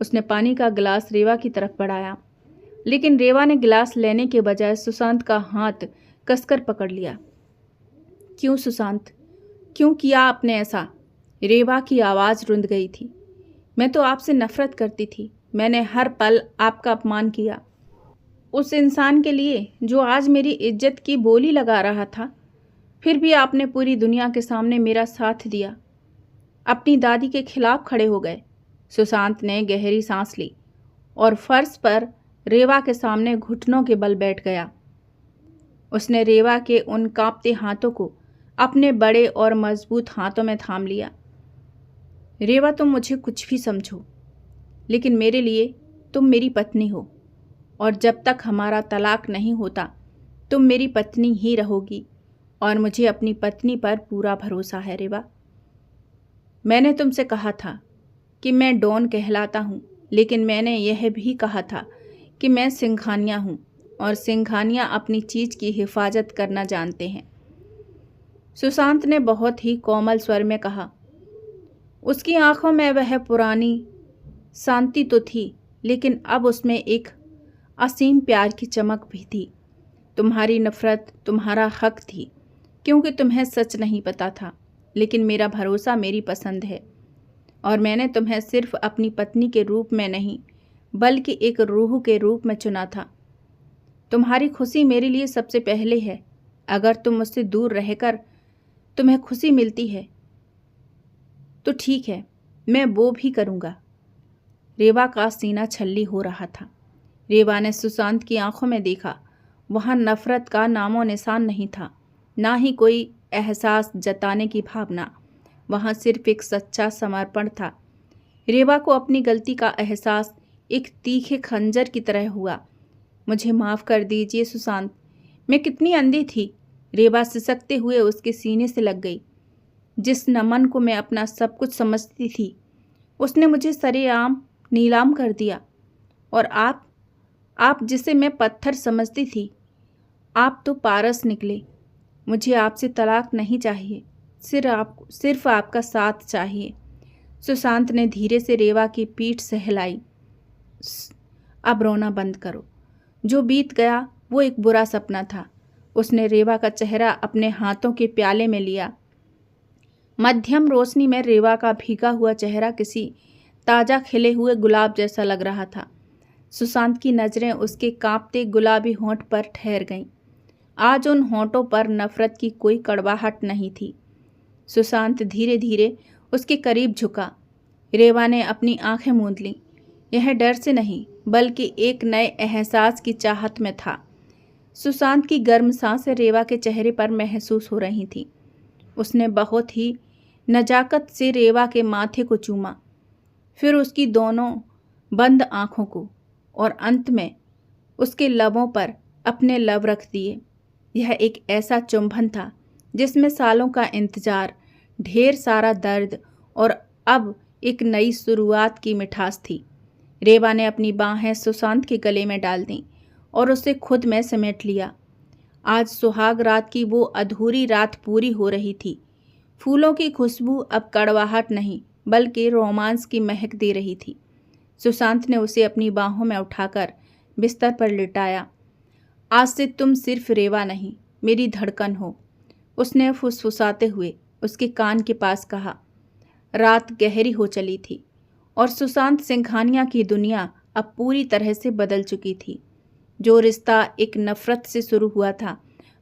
उसने पानी का गिलास रेवा की तरफ बढ़ाया, लेकिन रेवा ने गिलास लेने के बजाय सुशांत का हाथ कसकर पकड़ लिया। क्यों सुशांत, क्यों किया आपने ऐसा? रेवा की आवाज़ रुंध गई थी। मैं तो आपसे नफरत करती थी। मैंने हर पल आपका अपमान किया। उस इंसान के लिए जो आज मेरी इज्जत की बोली लगा रहा था, फिर भी आपने पूरी दुनिया के सामने मेरा साथ दिया। अपनी दादी के खिलाफ खड़े हो गए। सुशांत ने गहरी सांस ली और फर्श पर रेवा के सामने घुटनों के बल बैठ गया। उसने रेवा के उन कांपते हाथों को अपने बड़े और मजबूत हाथों में थाम लिया। रेवा, तुम मुझे कुछ भी समझो, लेकिन मेरे लिए तुम मेरी पत्नी हो और जब तक हमारा तलाक नहीं होता तुम मेरी पत्नी ही रहोगी और मुझे अपनी पत्नी पर पूरा भरोसा है। रेवा, मैंने तुमसे कहा था कि मैं डॉन कहलाता हूँ, लेकिन मैंने यह भी कहा था कि मैं सिंघानिया हूँ और सिंघानिया अपनी चीज़ की हिफाजत करना जानते हैं। सुशांत ने बहुत ही कोमल स्वर में कहा। उसकी आंखों में वह पुरानी शांति तो थी, लेकिन अब उसमें एक असीम प्यार की चमक भी थी। तुम्हारी नफरत तुम्हारा हक थी, क्योंकि तुम्हें सच नहीं पता था, लेकिन मेरा भरोसा मेरी पसंद है और मैंने तुम्हें सिर्फ अपनी पत्नी के रूप में नहीं बल्कि एक रूह के रूप में चुना था। तुम्हारी खुशी मेरे लिए सबसे पहले है। अगर तुम मुझसे दूर रहकर तुम्हें खुशी मिलती है तो ठीक है, मैं वो भी करूँगा। रेवा का सीना छल्ली हो रहा था। रेवा ने सुशांत की आंखों में देखा। वहाँ नफरत का नामो निशान नहीं था, ना ही कोई एहसास जताने की भावना। वहाँ सिर्फ एक सच्चा समर्पण था। रेवा को अपनी गलती का एहसास एक तीखे खंजर की तरह हुआ। मुझे माफ़ कर दीजिए सुशांत, मैं कितनी अंधी थी। रेवा सिसकते हुए उसके सीने से लग गई। जिस नमन को मैं अपना सब कुछ समझती थी, उसने मुझे सरेआम नीलाम कर दिया। और आप जिसे मैं पत्थर समझती थी, आप तो पारस निकले। मुझे आपसे तलाक नहीं चाहिए, सिर्फ आपका साथ चाहिए। सुशांत ने धीरे से रेवा की पीठ सहलाई। अब रोना बंद करो। जो बीत गया वो एक बुरा सपना था। उसने रेवा का चेहरा अपने हाथों के प्याले में लिया। मध्यम रोशनी में रेवा का भीगा हुआ चेहरा किसी ताज़ा खिले हुए गुलाब जैसा लग रहा था। सुशांत की नज़रें उसके कांपते गुलाबी होंठ पर ठहर गईं। आज उन होंठों पर नफरत की कोई कड़वाहट नहीं थी। सुशांत धीरे धीरे उसके करीब झुका। रेवा ने अपनी आंखें मूंद लीं। यह डर से नहीं बल्कि एक नए एहसास की चाहत में था। सुशांत की गर्म सांसें रेवा के चेहरे पर महसूस हो रही थीं। उसने बहुत ही नजाकत से रेवा के माथे को चूमा, फिर उसकी दोनों बंद आँखों को और अंत में उसके लबों पर अपने लब रख दिए। यह एक ऐसा चुंबन था जिसमें सालों का इंतजार, ढेर सारा दर्द और अब एक नई शुरुआत की मिठास थी। रेवा ने अपनी बाहें सुशांत के गले में डाल दीं और उसे खुद में समेट लिया। आज सुहाग रात की वो अधूरी रात पूरी हो रही थी। फूलों की खुशबू अब कड़वाहट नहीं बल्कि रोमांस की महक दे रही थी। सुशांत ने उसे अपनी बाहों में उठाकर बिस्तर पर लिटाया। आज से तुम सिर्फ रेवा नहीं, मेरी धड़कन हो, उसने फुसफुसाते हुए उसके कान के पास कहा। रात गहरी हो चली थी और सुशांत सिंघानिया की दुनिया अब पूरी तरह से बदल चुकी थी। जो रिश्ता एक नफरत से शुरू हुआ था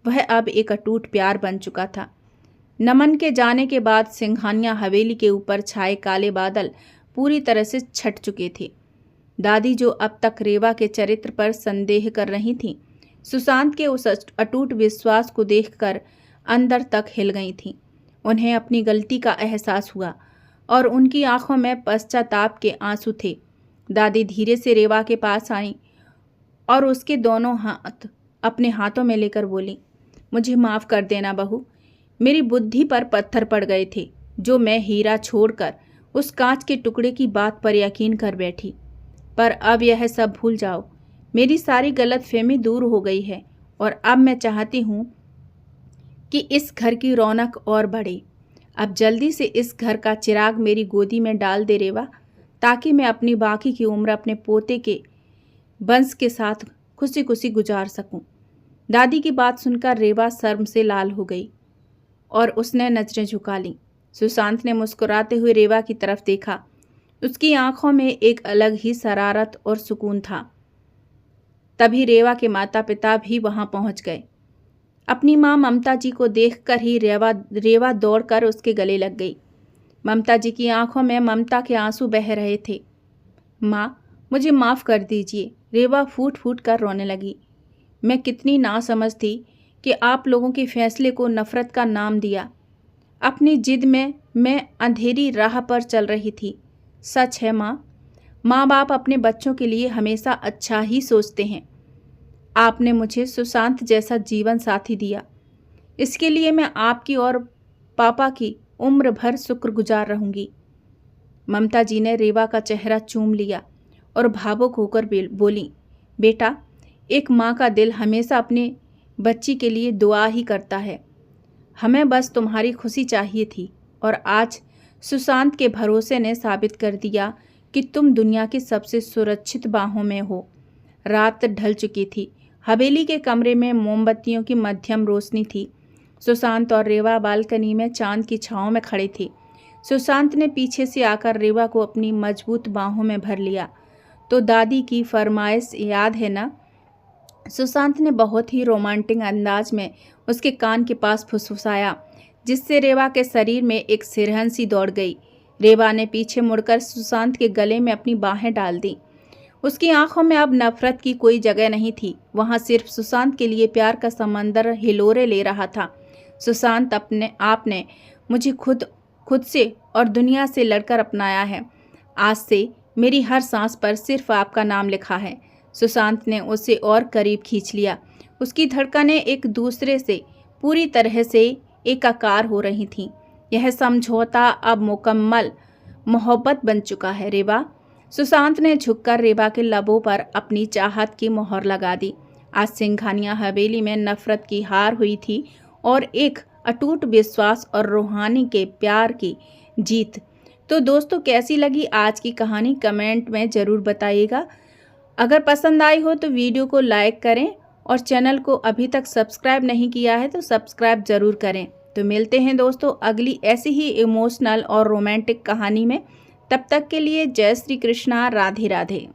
वह अब एक अटूट प्यार बन चुका था। नमन के जाने के बाद सिंघानिया हवेली के ऊपर छाए काले बादल पूरी तरह से छट चुके थे। दादी जो अब तक रेवा के चरित्र पर संदेह कर रही थीं, सुशांत के उस अटूट विश्वास को देखकर अंदर तक हिल गई थीं। उन्हें अपनी गलती का एहसास हुआ और उनकी आंखों में पश्चाताप के आंसू थे। दादी धीरे से रेवा के पास आईं और उसके दोनों हाथ अपने हाथों में लेकर बोली, मुझे माफ़ कर देना बहू, मेरी बुद्धि पर पत्थर पड़ गए थे जो मैं हीरा छोड़कर उस कांच के टुकड़े की बात पर यकीन कर बैठी। पर अब यह सब भूल जाओ, मेरी सारी गलतफहमी दूर हो गई है और अब मैं चाहती हूँ कि इस घर की रौनक और बढ़े। अब जल्दी से इस घर का चिराग मेरी गोदी में डाल दे रेवा, ताकि मैं अपनी बाकी की उम्र अपने पोते के वंश के साथ खुशी खुशी गुजार सकूं। दादी की बात सुनकर रेवा शर्म से लाल हो गई और उसने नजरें झुका लीं। सुशांत ने मुस्कुराते हुए रेवा की तरफ देखा। उसकी आंखों में एक अलग ही शरारत और सुकून था। तभी रेवा के माता पिता भी वहां पहुंच गए। अपनी मां ममता जी को देखकर ही रेवा दौड़कर उसके गले लग गई। ममता जी की आंखों में ममता के आंसू बह रहे थे। माँ, मुझे माफ़ कर दीजिए, रेवा फूट फूट कर रोने लगी। मैं कितनी नासमझ थी कि आप लोगों के फैसले को नफ़रत का नाम दिया। अपनी जिद में मैं अंधेरी राह पर चल रही थी। सच है माँ, माँ बाप अपने बच्चों के लिए हमेशा अच्छा ही सोचते हैं। आपने मुझे सुशांत जैसा जीवन साथी दिया, इसके लिए मैं आपकी और पापा की उम्र भर शुक्रगुजार रहूँगी। ममता जी ने रेवा का चेहरा चूम लिया और भावुक होकर बोली, बेटा, एक माँ का दिल हमेशा अपने बच्ची के लिए दुआ ही करता है। हमें बस तुम्हारी खुशी चाहिए थी और आज सुशांत के भरोसे ने साबित कर दिया कि तुम दुनिया की सबसे सुरक्षित बाहों में हो। रात ढल चुकी थी। हवेली के कमरे में मोमबत्तियों की मध्यम रोशनी थी। सुशांत और रेवा बालकनी में चांद की छांव में खड़े थे। सुशांत ने पीछे से आकर रेवा को अपनी मजबूत बाहों में भर लिया। तो दादी की फरमाइश याद है ना? सुशांत ने बहुत ही रोमांटिक अंदाज में उसके कान के पास फुसफुसाया, जिससे रेवा के शरीर में एक सिरहन सी दौड़ गई। रेवा ने पीछे मुड़कर सुशांत के गले में अपनी बाहें डाल दी। उसकी आंखों में अब नफरत की कोई जगह नहीं थी। वहां सिर्फ सुशांत के लिए प्यार का समंदर हिलोरे ले रहा था। सुशांत, आपने मुझे खुद से और दुनिया से लड़कर अपनाया है। आज से मेरी हर सांस पर सिर्फ आपका नाम लिखा है। सुशांत ने उसे और करीब खींच लिया। उसकी धड़कनें एक दूसरे से पूरी तरह से एकाकार हो रही थीं। यह समझौता अब मुकम्मल मोहब्बत बन चुका है रेवा। सुशांत ने झुककर रेवा के लबों पर अपनी चाहत की मोहर लगा दी। आज सिंघानिया हवेली में नफरत की हार हुई थी और एक अटूट विश्वास और रूहानी के प्यार की जीत। तो दोस्तों, कैसी लगी आज की कहानी कमेंट में ज़रूर बताइएगा। अगर पसंद आई हो तो वीडियो को लाइक करें और चैनल को अभी तक सब्सक्राइब नहीं किया है तो सब्सक्राइब ज़रूर करें। तो मिलते हैं दोस्तों अगली ऐसी ही इमोशनल और रोमांटिक कहानी में। तब तक के लिए जय श्री कृष्णा, राधे राधे।